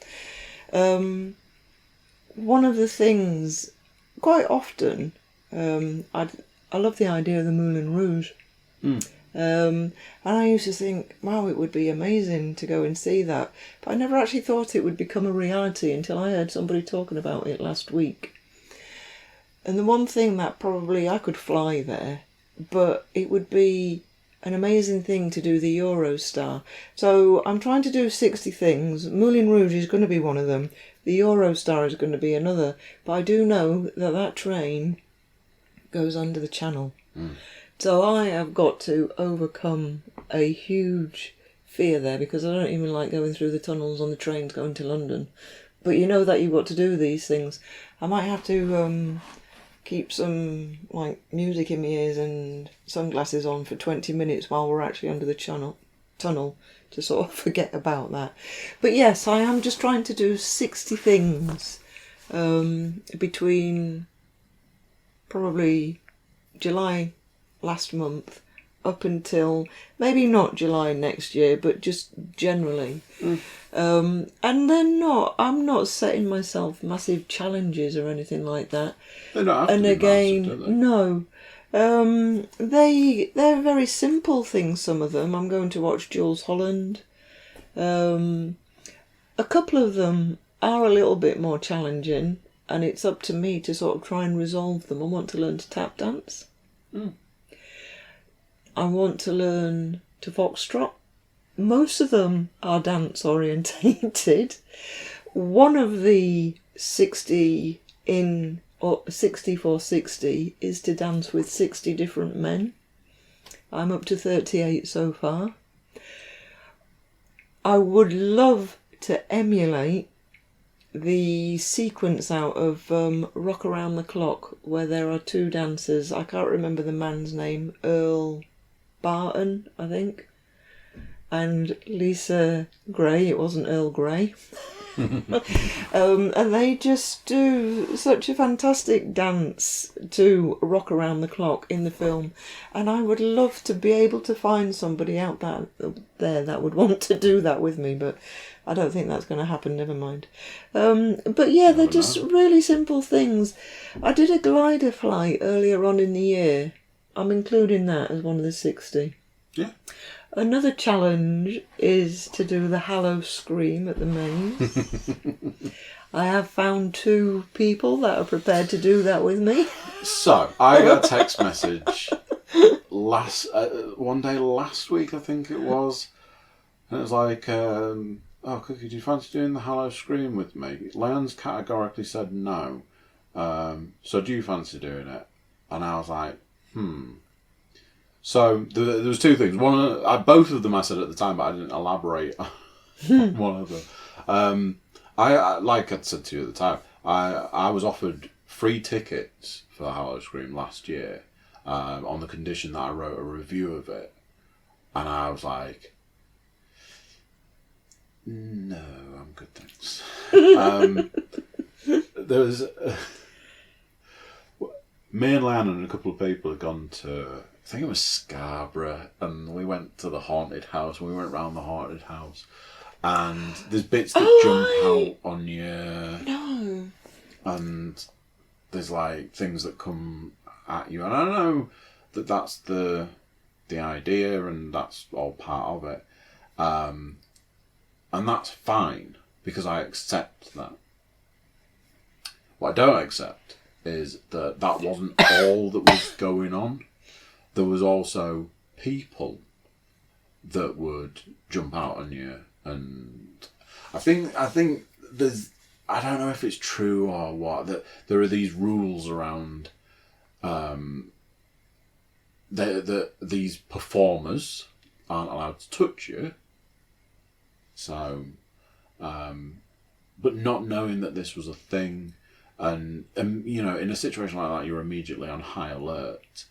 Speaker 2: One of the things, quite often, I love the idea of the Moulin Rouge. And I used to think, wow, it would be amazing to go and see that. But I never actually thought it would become a reality until I heard somebody talking about it last week. And the one thing that probably I could fly there, but it would be an amazing thing to do the Eurostar. So I'm trying to do 60 things. Moulin Rouge is going to be one of them. The Eurostar is going to be another. But I do know that train goes under the channel. So I have got to overcome a huge fear there, because I don't even like going through the tunnels on the trains going to London. But you know that you've got to do these things. I might have to keep some music in my ears and sunglasses on for 20 minutes while we're actually under the tunnel to sort of forget about that. But yes, I am just trying to do 60 things between probably July last month up until maybe not July next year, but just generally. And I'm not setting myself massive challenges or anything like that.
Speaker 1: They don't have
Speaker 2: And
Speaker 1: to be
Speaker 2: again,
Speaker 1: massive, do they?
Speaker 2: no. They're very simple things, some of them. I'm going to watch Jules Holland. A couple of them are a little bit more challenging, and it's up to me to sort of try and resolve them. I want to learn to tap dance. I want to learn to foxtrot. Most of them are dance orientated. One of the 60 or 60 for 60 is to dance with 60 different men. I'm up to 38 so far. I would love to emulate the sequence out of Rock Around the Clock, where there are two dancers. I can't remember the man's name. Earl Barton, I think. And Lisa Gray. It wasn't Earl Grey. And they just do such a fantastic dance to Rock Around the Clock in the film, and I would love to be able to find somebody out there that would want to do that with me, but I don't think that's going to happen, never mind. But yeah, they're just really simple things. I did a glider flight earlier on in the year. I'm including that as one of the 60.
Speaker 1: Yeah.
Speaker 2: Another challenge is to do the Hallow Scream at the maze. I have found 2 people that are prepared to do that with me.
Speaker 1: So, I got a text message one day last week, I think it was. And it was like, oh, Cookie, do you fancy doing the Hallow Scream with me? Leon's categorically said no. So do you fancy doing it? And I was like, So there was 2 things. Both of them I said at the time, but I didn't elaborate on one of them. I like I said to you at the time, I was offered free tickets for the Hallow Scream last year on the condition that I wrote a review of it, and I was like, no, I'm good, thanks. There was me and Lan and a couple of people had gone to, I think it was Scarborough, and we went to the haunted house, and we went round the haunted house, and there's bits that jump out on you.
Speaker 2: No.
Speaker 1: And there's like things that come at you, and I know that that's the idea, and that's all part of it, and that's fine because I accept that. What I don't accept is that wasn't all that was going on. There was also people that would jump out on you, and I think there's, I don't know if it's true or what, that there are these rules around these performers aren't allowed to touch you. So, but not knowing that this was a thing, and you know, in a situation like that, you're immediately on high alert.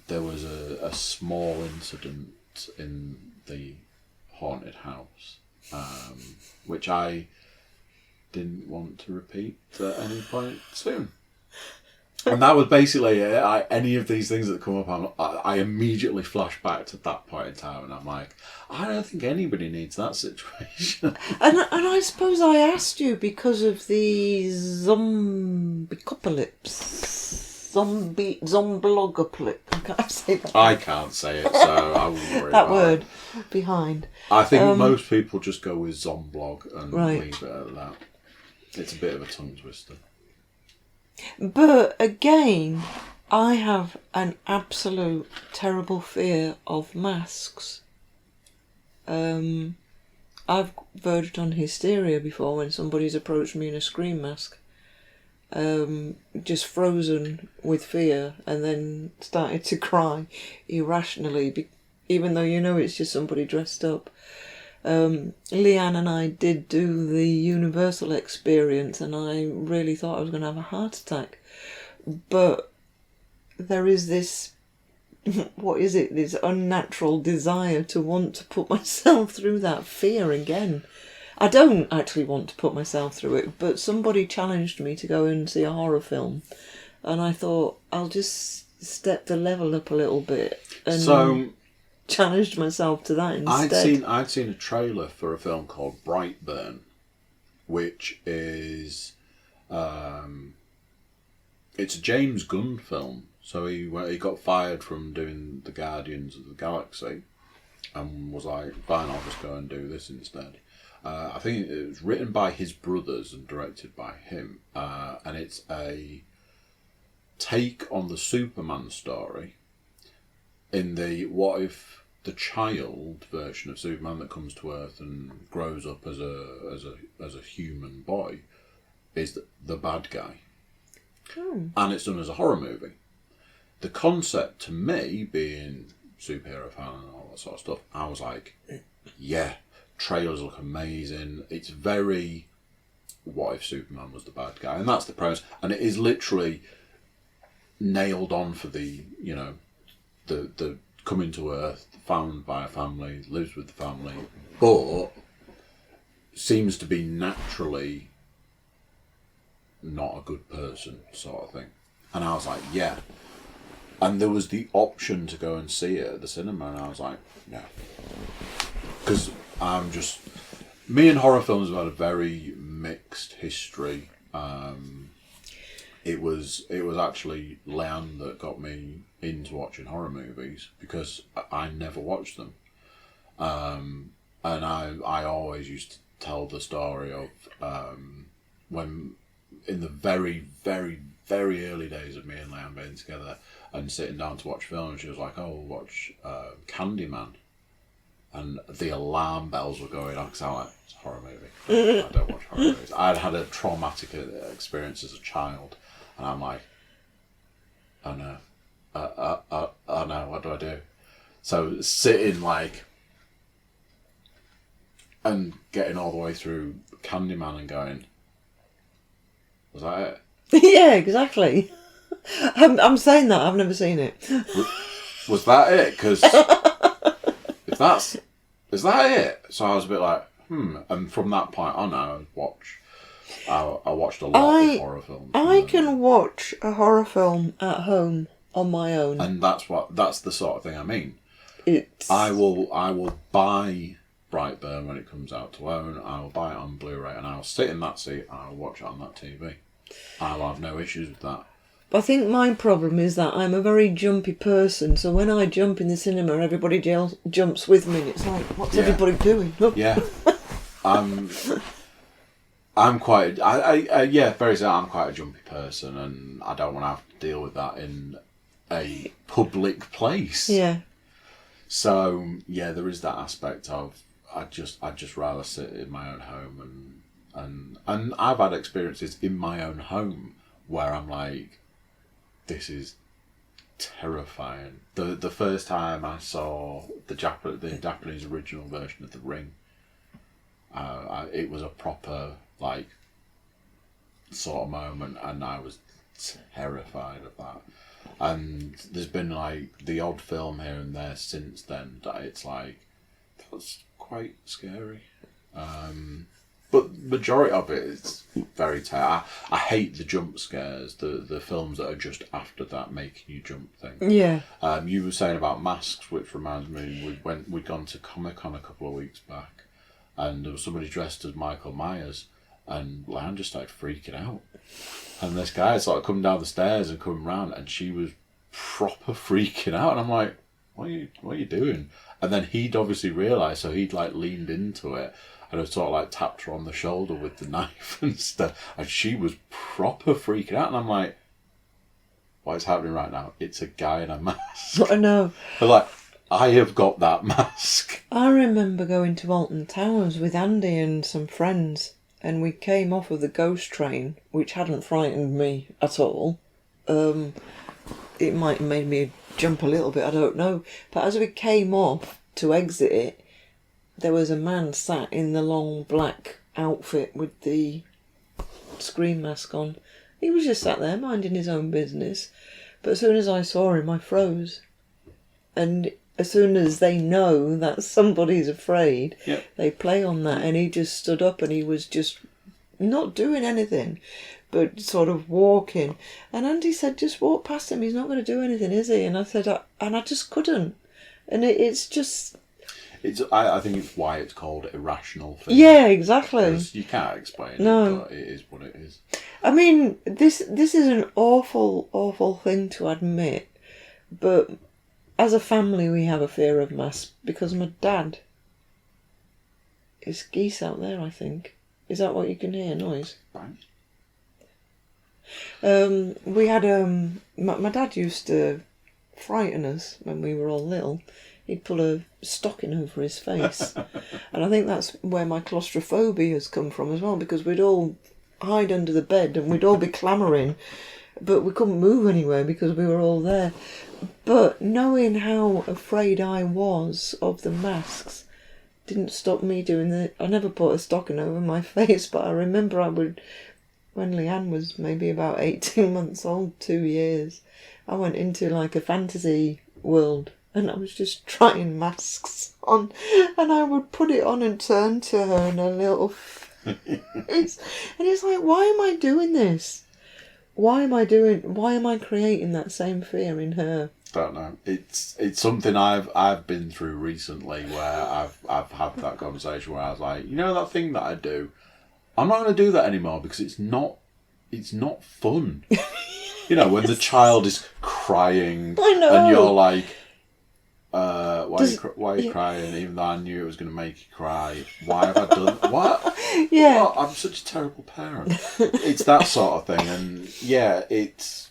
Speaker 1: There was a small incident in the haunted house, which I didn't want to repeat at any point soon. And that was basically it. Any of these things that come up, I immediately flash back to that point in time, and I'm like, I don't think anybody needs that situation.
Speaker 2: And I suppose I asked you because of the zomblogopolyps. I can't say that.
Speaker 1: I can't say it, so I wouldn't worry
Speaker 2: that
Speaker 1: about
Speaker 2: word
Speaker 1: it.
Speaker 2: behind.
Speaker 1: I think most people just go with zomblog and
Speaker 2: Right.
Speaker 1: leave it at that. It's a bit of a tongue twister.
Speaker 2: But again, I have an absolute terrible fear of masks. I've verged on hysteria before when somebody's approached me in a scream mask. Just frozen with fear, and then started to cry irrationally, even though you know it's just somebody dressed up. Leanne and I did do the Universal experience, and I really thought I was going to have a heart attack. But there is this, what is it, this unnatural desire to want to put myself through that fear again. I don't actually want to put myself through it, but somebody challenged me to go and see a horror film, and I thought I'll just step the level up a little bit, and
Speaker 1: So
Speaker 2: challenged myself to that instead.
Speaker 1: I'd seen a trailer for a film called Brightburn, which is it's a James Gunn film. So he got fired from doing the Guardians of the Galaxy, and was like, fine, I'll just go and do this instead. I think it was written by his brothers and directed by him, and it's a take on the Superman story in the what if the child version of Superman that comes to Earth and grows up as a human boy is the bad guy. And it's done as a horror movie. The concept, to me, being superhero fan and all that sort of stuff, I was like, yeah, trailers look amazing. It's very, what if Superman was the bad guy? And that's the premise. And it is literally nailed on for the coming to Earth, found by a family, lives with the family, but seems to be naturally not a good person, sort of thing. And I was like, yeah. And there was the option to go and see it at the cinema, and I was like, no. Because me and horror films have had a very mixed history. It was actually Leanne that got me into watching horror movies, because I never watched them. And I always used to tell the story of when, in the very, very, very early days of me and Leanne being together and sitting down to watch film, and she was like, oh, we'll watch Candyman. And the alarm bells were going on, because I'm like, it's a horror movie. I don't watch horror movies. I'd had a traumatic experience as a child, and I'm like, oh no, oh no, what do I do? So sitting and getting all the way through Candyman and going, was that it?
Speaker 2: Yeah, exactly. I'm saying that, I've never seen it.
Speaker 1: Was that it? Because is that it? So I was a bit like, and from that point on, I watched a lot of horror films.
Speaker 2: I can watch a horror film at home on my own,
Speaker 1: and that's the sort of thing I mean. I will buy Brightburn when it comes out to own. I will buy it on Blu-ray, and I'll sit in that seat and I'll watch it on that TV. I'll have no issues with that.
Speaker 2: I think my problem is that I'm a very jumpy person, so when I jump in the cinema, everybody jumps with me, and it's like, what's everybody doing? Yeah.
Speaker 1: I'm quite, very sad. I'm quite a jumpy person, and I don't want to have to deal with that in a public place.
Speaker 2: Yeah.
Speaker 1: So, yeah, there is that aspect of, I'd just rather sit in my own home, and I've had experiences in my own home where I'm like, this is terrifying. The first time I saw the Japanese original version of The Ring, it was a proper sort of moment, and I was terrified of that. And there's been the odd film here and there since then that it's that's quite scary. But majority of it is very terrible. I hate the jump scares, the films that are just after that making you jump thing.
Speaker 2: Yeah.
Speaker 1: You were saying about masks, which reminds me, we'd gone to Comic-Con a couple of weeks back, and there was somebody dressed as Michael Myers, and Leanne just started freaking out. And this guy sort of come down the stairs and come round, and she was proper freaking out, and I'm like, what are you doing? And then he'd obviously realised, so he'd leaned into it, and I sort of tapped her on the shoulder with the knife and stuff, and she was proper freaking out, and I'm like, what is happening right now? It's a guy in a mask.
Speaker 2: I know.
Speaker 1: But I have got that mask.
Speaker 2: I remember going to Alton Towers with Andy and some friends, and we came off of the ghost train, which hadn't frightened me at all. It might have made me jump a little bit, I don't know. But as we came off to exit it, there was a man sat in the long black outfit with the scream mask on. He was just sat there minding his own business. But as soon as I saw him, I froze. And as soon as they know that somebody's afraid,
Speaker 1: yep,
Speaker 2: they play on that. And he just stood up and he was just not doing anything, but sort of walking. And Andy said, just walk past him. He's not going to do anything, is he? And I said, and I just couldn't. And it's just...
Speaker 1: I think it's why it's called irrational fear.
Speaker 2: Yeah, exactly.
Speaker 1: Because you can't explain it, but it is what it is.
Speaker 2: I mean, this is an awful, awful thing to admit, but as a family we have a fear of masks because my dad... It's geese out there, I think. Is that what you can hear, noise?
Speaker 1: Right.
Speaker 2: We had my dad used to frighten us when we were all little. He'd pull a stocking over his face, and I think that's where my claustrophobia has come from as well, because we'd all hide under the bed and we'd all be clamouring, but we couldn't move anywhere because we were all there. But knowing how afraid I was of the masks didn't stop me doing it. I never put a stocking over my face, but I remember I would, when Leanne was maybe about 18 months old, 2 years, I went into like a fantasy world and I was just trying masks on, and I would put it on and turn to her in a little face. And it's like, why am I doing this? Why am I creating that same fear in her?
Speaker 1: Don't know. It's something I've been through recently where I've had that conversation where I was like, you know, that thing that I do, I'm not going to do that anymore because it's not fun. You know, when the child is crying,
Speaker 2: I know.
Speaker 1: and you're like, why are you crying? Even though I knew it was going to make you cry, why have I done what?
Speaker 2: Yeah,
Speaker 1: what? I'm such a terrible parent. It's that sort of thing, and yeah, it's.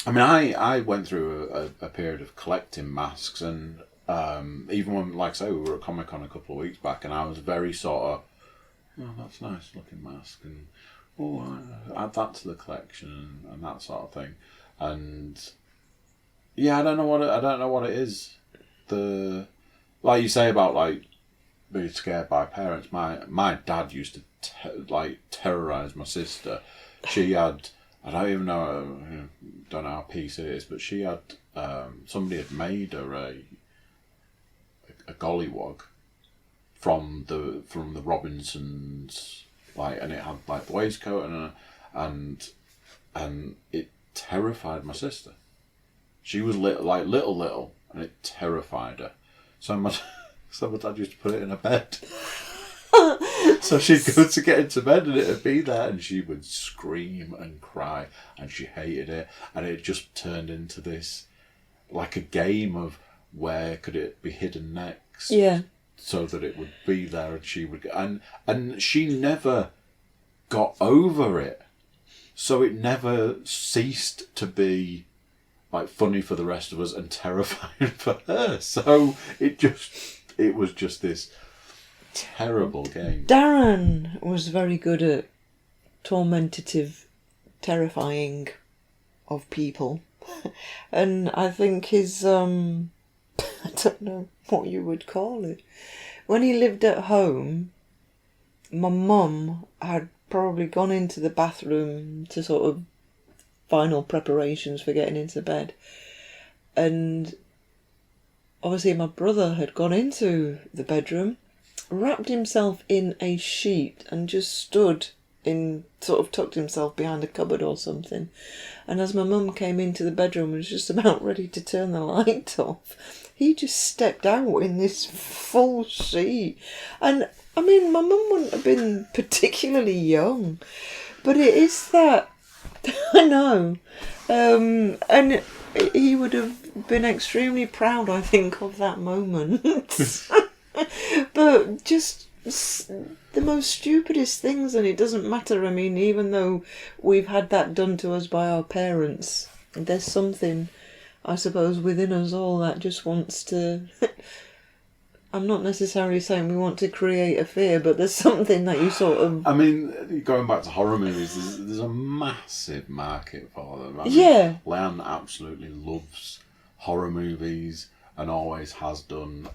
Speaker 1: I mean, I went through a period of collecting masks, and even when, like I say, we were at Comic-Con a couple of weeks back, and I was very sort of, oh, that's a nice looking mask, and oh, add that to the collection, and that sort of thing, and yeah, I don't know what it is. Like you say about like being scared by parents. My dad used to terrorize my sister. She had. I don't even know, don't know how PC it is, but she had, somebody had made her a gollywog from the Robinsons, like, and it had like the waistcoat and it terrified my sister. She was little, and it terrified her. So my dad used to put it in her bed. So she'd go to get into bed and it'd be there, and she would scream and cry, and she hated it, and it just turned into this, like a game of where could it be hidden next,
Speaker 2: yeah,
Speaker 1: so that it would be there, and she would, and she never got over it, so it never ceased to be like funny for the rest of us and terrifying for her. So it was just this terrible game.
Speaker 2: Darren was very good at tormentative, terrifying of people. And I think his, I don't know what you would call it. When he lived at home, my mum had probably gone into the bathroom to sort of final preparations for getting into bed. And obviously my brother had gone into the bedroom, wrapped himself in a sheet and just stood in, sort of tucked himself behind a cupboard or something. And as my mum came into the bedroom and was just about ready to turn the light off, he just stepped out in this full sheet. And I mean, my mum wouldn't have been particularly young, but it is that, I know, and he would have been extremely proud, I think, of that moment. But just the most stupidest things, and it doesn't matter. I mean, even though we've had that done to us by our parents, there's something, I suppose, within us all that just wants to... I'm not necessarily saying we want to create a fear, but there's something that you sort of...
Speaker 1: I mean, going back to horror movies, there's a massive market for them. I mean,
Speaker 2: yeah.
Speaker 1: Leanne absolutely loves horror movies and always has done.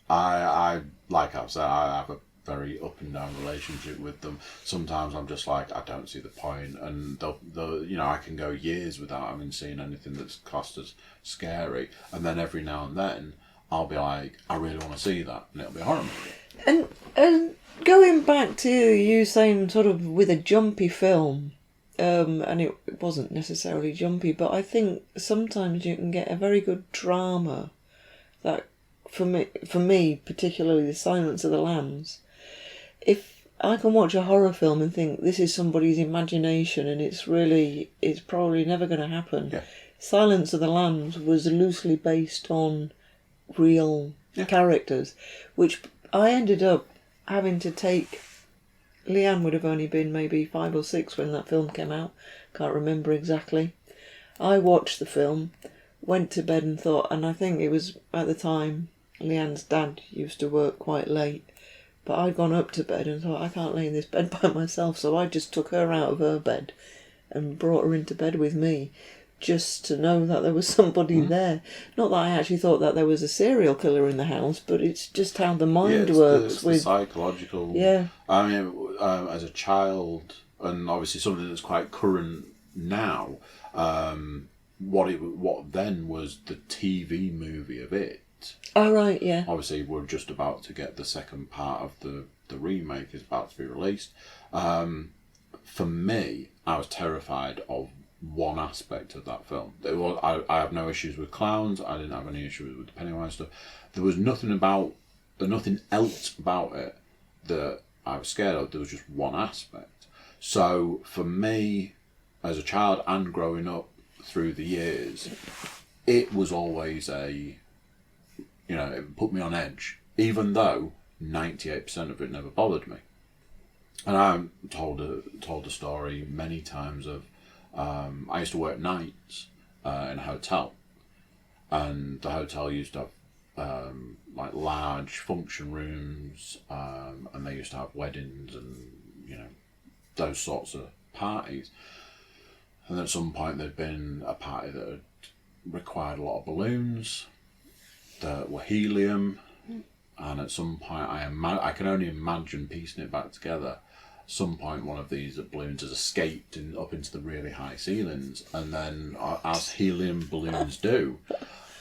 Speaker 1: I like I've said, I have a very up and down relationship with them. Sometimes I'm just like, I don't see the point, and I can go years without having seen anything that's classed as scary, and then every now and then I'll be like, I really want to see that, and it'll be a horror movie.
Speaker 2: And Going back to you saying sort of with a jumpy film, and it wasn't necessarily jumpy, but I think sometimes you can get a very good drama that, for me particularly The Silence of the Lambs, if I can watch a horror film and think this is somebody's imagination and it's probably never going to happen.
Speaker 1: Yeah.
Speaker 2: Silence of the Lambs was loosely based on real characters, which I ended up having to take. Leanne would have only been maybe 5 or 6 when that film came out. Can't remember exactly. I watched the film, went to bed and thought, and I think it was at the time Leanne's dad used to work quite late, but I'd gone up to bed and thought, I can't lay in this bed by myself, so I just took her out of her bed and brought her into bed with me, just to know that there was somebody there. Not that I actually thought that there was a serial killer in the house, but it's just how the mind works.
Speaker 1: It's the psychological.
Speaker 2: Yeah.
Speaker 1: I mean, as a child, and obviously something that's quite current now, what then was the TV movie of it.
Speaker 2: Oh, right, yeah.
Speaker 1: Obviously, we're just about to get the second part of the remake is about to be released. For me, I was terrified of one aspect of that film. I have no issues with clowns. I didn't have any issues with the Pennywise stuff. There was nothing else about it that I was scared of. There was just one aspect. So for me, as a child and growing up through the years, it was always it put me on edge, even though 98% of it never bothered me. And I told a story many times of I used to work nights in a hotel, and the hotel used to have like large function rooms, and they used to have weddings and those sorts of parties. And at some point there'd been a party that had required a lot of balloons that were helium, and at some point I can only imagine piecing it back together. At some point one of these balloons has escaped up into the really high ceilings, and then as helium balloons do.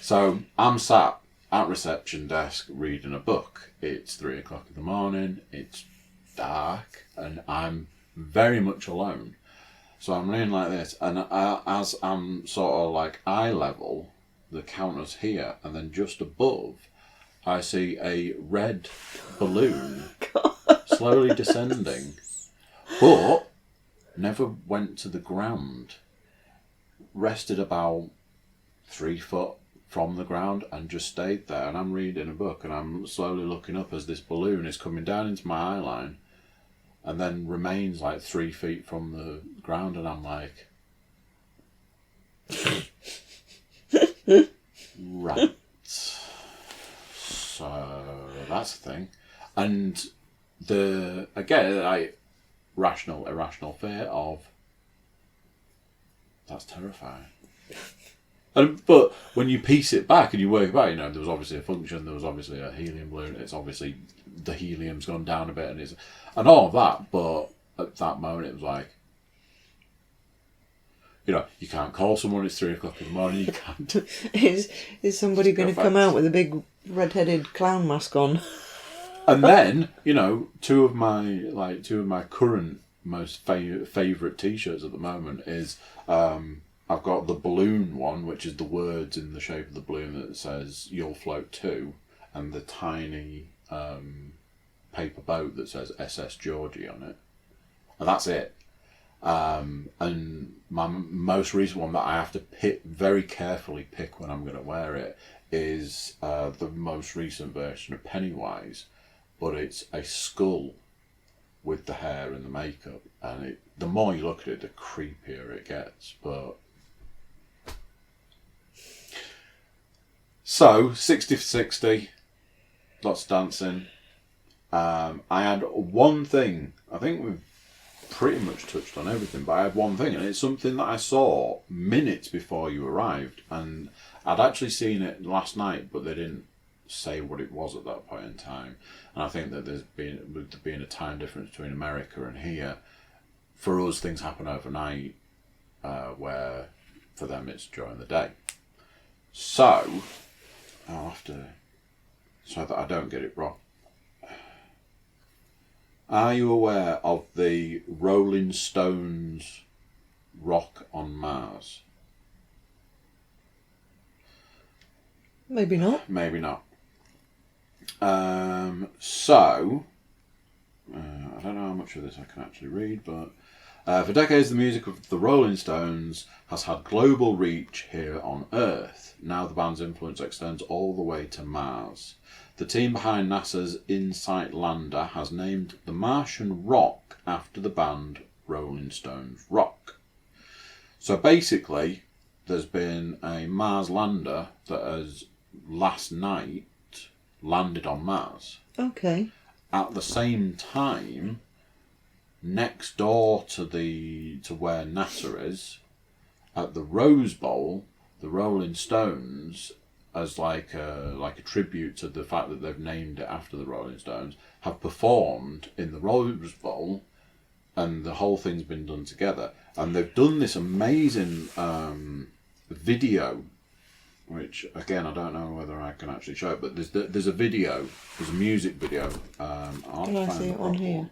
Speaker 1: So I'm sat at reception desk reading a book. It's 3 o'clock in the morning, it's dark, and I'm very much alone. So I'm reading like this, and as I'm sort of like eye level, the counter's here, and then just above I see a red balloon slowly descending, but never went to the ground. Rested about 3 foot from the ground and just stayed there. And I'm reading a book and I'm slowly looking up as this balloon is coming down into my eye line and then remains like 3 feet from the ground, and I'm like, right. So that's the thing. And irrational fear of, that's terrifying. But when you piece it back and you work it back, there was obviously a function, there was obviously a helium balloon, it's obviously the helium's gone down a bit and all of that, but at that moment it was like, you can't call someone, it's 3 o'clock in the morning, you can't.
Speaker 2: Is somebody going to come out with a big red-headed clown mask on?
Speaker 1: And then, two of my current most favourite t-shirts at the moment is, I've got the balloon one, which is the words in the shape of the balloon that says, "You'll float too," and the tiny paper boat that says SS Georgie on it. And that's it. And my most recent one that I have to very carefully pick when I'm going to wear it is the most recent version of Pennywise, but it's a skull with the hair and the makeup, and the more you look at it, the creepier it gets. But so 60 for 60, lots of dancing. I had one thing. I think we've pretty much touched on everything, but I had one thing, and it's something that I saw minutes before you arrived, and I'd actually seen it last night, but they didn't say what it was at that point in time. And I think that with there being a time difference between America and here, for us things happen overnight, where for them it's during the day. So I'll have to, so that I don't get it wrong. Are you aware of the Rolling Stones Rock on Mars?
Speaker 2: Maybe not.
Speaker 1: Maybe not. I don't know how much of this I can actually read, but for decades the music of the Rolling Stones has had global reach here on Earth. Now the band's influence extends all the way to Mars. The team behind NASA's InSight lander has named the Martian rock after the band Rolling Stones Rock. So basically, there's been a Mars lander that has last night landed on Mars.
Speaker 2: Okay.
Speaker 1: At the same time, next door to where NASA is, at the Rose Bowl, the Rolling Stones, as like a tribute to the fact that they've named it after the Rolling Stones, have performed in the Rose Bowl, and the whole thing's been done together. And they've done this amazing video, which again I don't know whether I can actually show it, but there's a video, there's a music video.
Speaker 2: Can I see it on here?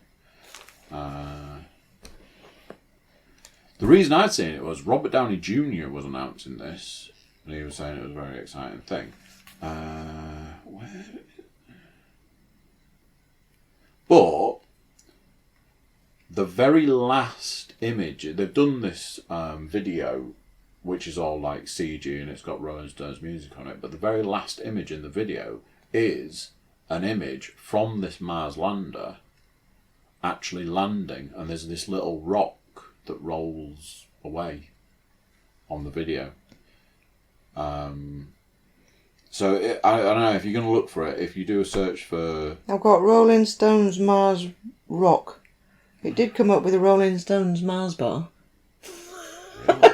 Speaker 1: The reason I'd seen it was Robert Downey Jr. was announcing this, and he was saying it was a very exciting thing. But the very last image, they've done this video, which is all like CG and it's got Rolling Stones music on it, but the very last image in the video is an image from this Mars lander actually landing, and there's this little rock that rolls away on the video. So I don't know if you're going to look for it. If you do a search for,
Speaker 2: I've got Rolling Stones Mars rock. It did come up with a Rolling Stones Mars bar.
Speaker 1: really?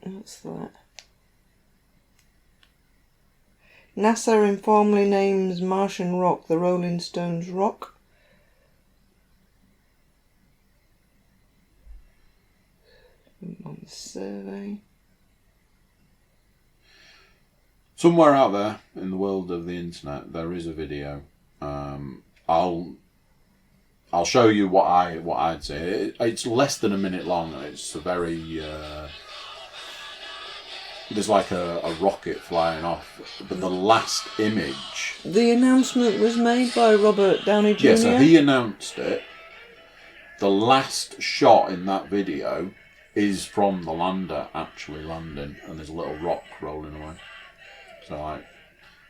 Speaker 2: What's that? NASA informally names Martian rock the Rolling Stones rock. On the survey.
Speaker 1: Somewhere out there in the world of the internet, there is a video. I'll show you what I'd say. It's less than a minute long. It's a very there's like a rocket flying off, but the last image.
Speaker 2: The announcement was made by Robert Downey Jr.
Speaker 1: Yeah, so he announced it. The last shot in that video is from the lander actually landing, and there's a little rock rolling away. So like,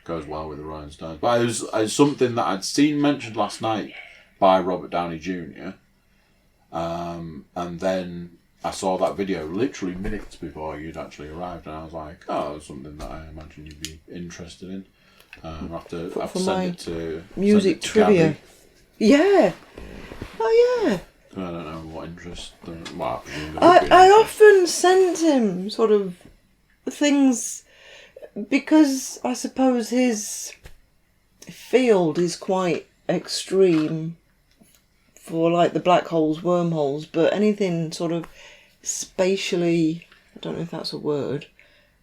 Speaker 1: goes well with the Rolling Stones. But it was something that I'd seen mentioned last night by Robert Downey Jr. And then I saw that video literally minutes before you'd actually arrived, and I was like, oh, that's something that I imagine you'd be interested in. I'll have to send it to
Speaker 2: music trivia.
Speaker 1: Gabby.
Speaker 2: Yeah. Oh yeah.
Speaker 1: I don't know what interest. Well,
Speaker 2: I often send him sort of things because I suppose his field is quite extreme for like the black holes, wormholes, but anything sort of spatially, I don't know if that's a word,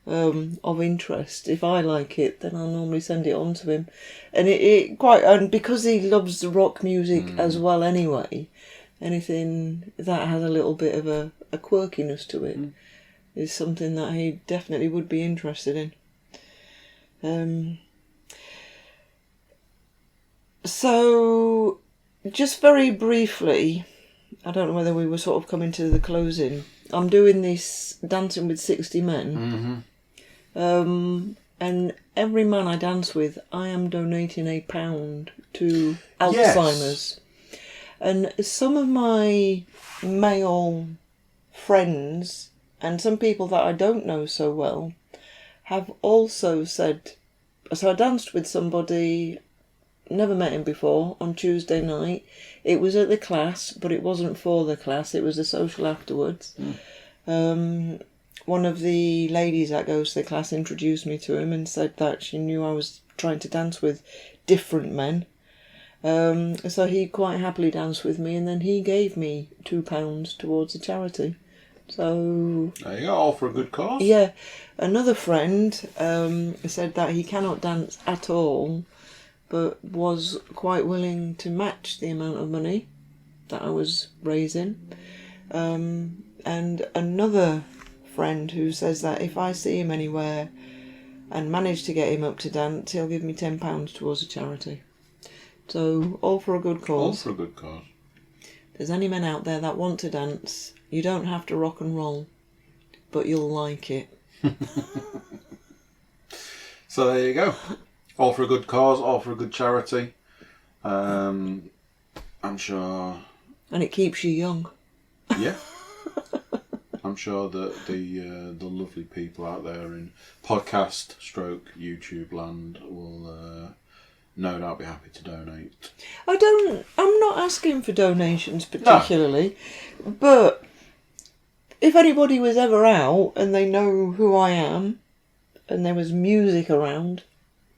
Speaker 2: of interest. If I like it, then I'll normally send it on to him, and because he loves the rock music as well anyway. Anything that has a little bit of a quirkiness to it is something that he definitely would be interested in. So, just very briefly, I don't know whether we were sort of coming to the closing. I'm doing this Dancing with 60 Men. Mm-hmm. And every man I dance with, I am donating £1 to Alzheimer's. And some of my male friends and some people that I don't know so well have also said, so I danced with somebody, never met him before, on Tuesday night. It was at the class, but it wasn't for the class, it was a social afterwards. One of the ladies that goes to the class introduced me to him and said that she knew I was trying to dance with different men. So he quite happily danced with me, and then he gave me £2 towards a charity. So
Speaker 1: there you go, all for a good cause.
Speaker 2: Yeah, another friend said that he cannot dance at all, but was quite willing to match the amount of money that I was raising. And another friend who says that if I see him anywhere and manage to get him up to dance, he'll give me £10 towards a charity. So, all for a good cause.
Speaker 1: All for a good cause.
Speaker 2: If there's any men out there that want to dance, you don't have to rock and roll, but you'll like it.
Speaker 1: So there you go. All for a good cause, all for a good charity. I'm sure...
Speaker 2: And it keeps you young.
Speaker 1: Yeah. I'm sure that the lovely people out there in podcast / YouTube land will no doubt be happy to donate.
Speaker 2: I'm not asking for donations particularly, but if anybody was ever out and they know who I am and there was music around,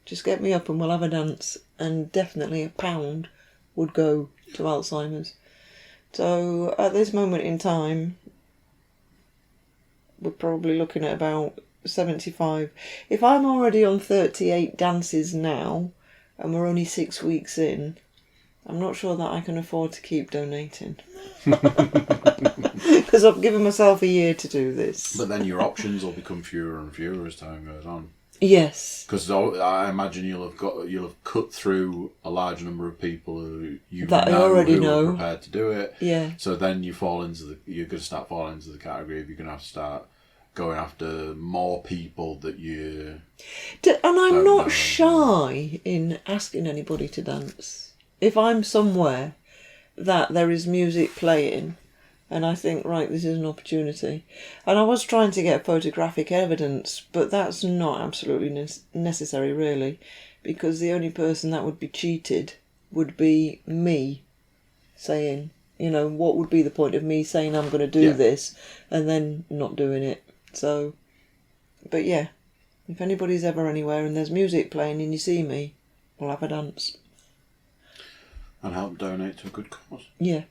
Speaker 2: just get me up and we'll have a dance, and definitely £1 would go to Alzheimer's. So at this moment in time, we're probably looking at about 75. If I'm already on 38 dances now, and we're only 6 weeks in, I'm not sure that I can afford to keep donating. Because I've given myself a year to do this.
Speaker 1: But then your options will become fewer and fewer as time goes on.
Speaker 2: Yes.
Speaker 1: Because I imagine you'll have cut through a large number of people who
Speaker 2: I already know
Speaker 1: are prepared to do it.
Speaker 2: Yeah.
Speaker 1: So then you're going to start falling into the category of you're going to have to start going after more people that you.
Speaker 2: And I'm not shy in asking anybody to dance. If I'm somewhere that there is music playing, and I think, right, this is an opportunity. And I was trying to get photographic evidence, but that's not absolutely necessary, really, because the only person that would be cheated would be me saying, what would be the point of me saying I'm going to do this and then not doing it? So, but yeah, if anybody's ever anywhere and there's music playing and you see me, we'll have a dance.
Speaker 1: And help donate to a good cause.
Speaker 2: Yeah.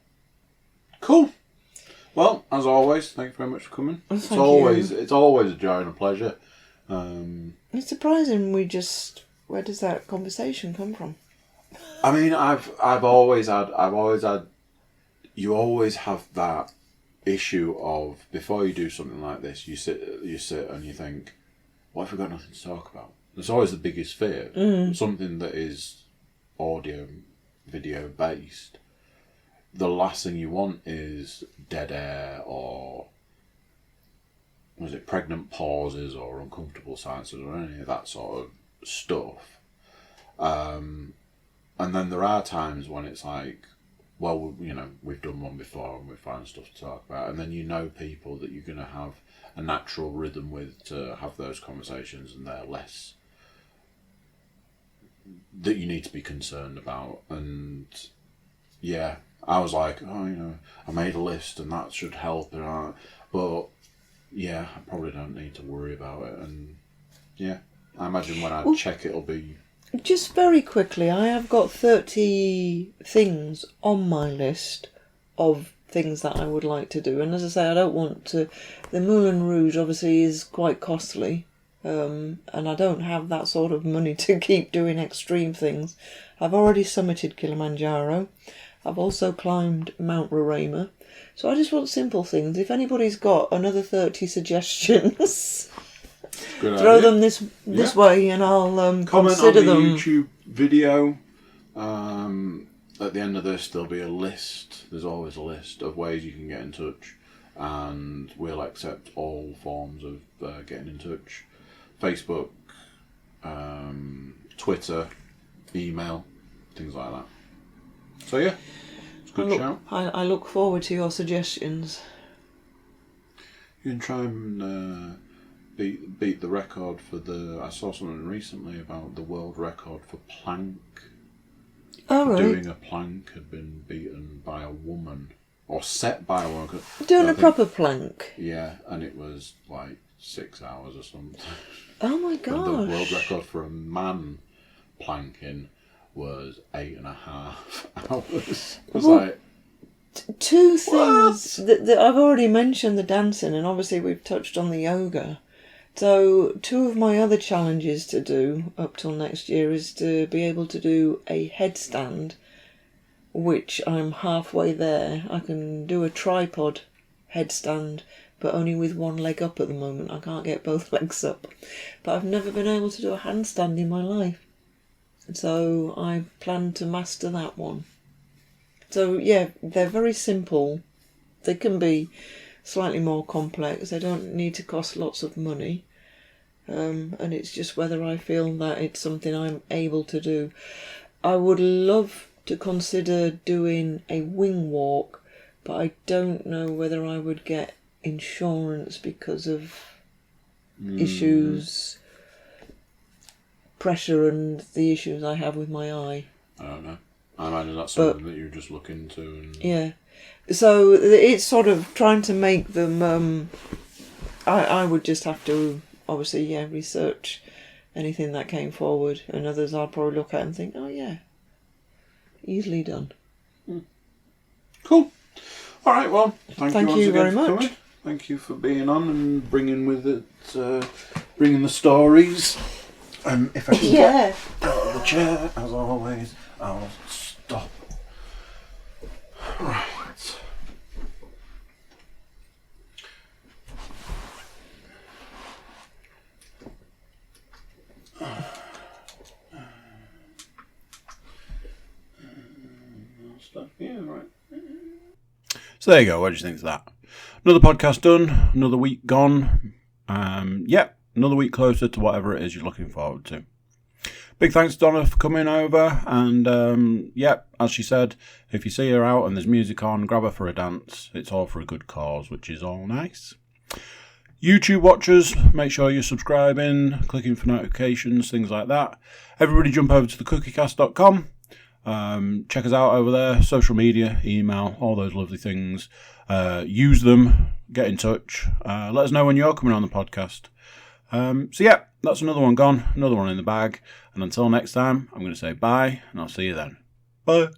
Speaker 1: Cool. Well, as always, thank you very much for coming.
Speaker 2: Well,
Speaker 1: it's always a joy and a pleasure.
Speaker 2: It's surprising where does that conversation come from?
Speaker 1: I mean, I've always had. You always have that issue of before you do something like this, you sit and you think, what if we've got nothing to talk about? It's always the biggest fear. Something that is audio, video based. The last thing you want is dead air or was it pregnant pauses or uncomfortable silences or any of that sort of stuff. And then there are times when it's like, well, we've done one before and we find stuff to talk about, and then people that you're going to have a natural rhythm with to have those conversations, and they're less that you need to be concerned about. And yeah, I was like, I made a list and that should help, but yeah, I probably don't need to worry about it. And yeah, I imagine when I check it'll be...
Speaker 2: Just very quickly, I have got 30 things on my list of things that I would like to do. And as I say, I don't want to... The Moulin Rouge obviously is quite costly. And I don't have that sort of money to keep doing extreme things. I've already summited Kilimanjaro. I've also climbed Mount Roraima. So I just want simple things. If anybody's got another 30 suggestions... Throw them this way, and I'll
Speaker 1: comment
Speaker 2: consider
Speaker 1: on the
Speaker 2: them.
Speaker 1: YouTube video. At the end of this, there'll be a list. There's always a list of ways you can get in touch, and we'll accept all forms of getting in touch: Facebook, Twitter, email, things like that. So yeah, it's a good shout.
Speaker 2: I look forward to your suggestions.
Speaker 1: You can try and. Beat the record for I saw something recently about the world record for plank.
Speaker 2: Oh, right.
Speaker 1: Doing a plank had been beaten by a woman, or set by a woman.
Speaker 2: Doing a proper plank?
Speaker 1: Yeah, and it was like 6 hours or something.
Speaker 2: Oh my gosh.
Speaker 1: And the world record for a man planking was 8.5 hours. It was like...
Speaker 2: Two things that I've already mentioned the dancing, and obviously we've touched on the yoga. So 2 of my other challenges to do up till next year is to be able to do a headstand, which I'm halfway there. I can do a tripod headstand, but only with one leg up at the moment. I can't get both legs up. But I've never been able to do a handstand in my life. So I plan to master that one. So yeah, they're very simple. They can be slightly more complex. They don't need to cost lots of money. And it's just whether I feel that it's something I'm able to do. I would love to consider doing a wing walk, but I don't know whether I would get insurance because of issues, pressure, and the issues I have with my eye.
Speaker 1: I don't know. I imagine that's something that you just look into. And...
Speaker 2: Yeah. So it's sort of trying to make them... I would just have to, obviously, research anything that came forward, and others I'll probably look at and think, oh yeah, easily done.
Speaker 1: Cool. All right, well, thank you
Speaker 2: very much.
Speaker 1: Coming. Thank you for being on and bringing with it, bringing the stories. And if I can get out of the chair, as always, I'll stop. Right. Yeah, right. So there you go. What do you think of that? Another podcast done. Another week gone. Another week closer to whatever it is you're looking forward to. Big thanks to Donna for coming over. And as she said, if you see her out and there's music on, grab her for a dance. It's all for a good cause, which is all nice. YouTube watchers, make sure you're subscribing, clicking for notifications, things like that. Everybody jump over to the Cookiecast.com. Check us out over there, social media, email, all those lovely things. Use them, get in touch. Let us know when you're coming on the podcast. That's another one gone, another one in the bag. And until next time, I'm going to say bye, and I'll see you then. Bye.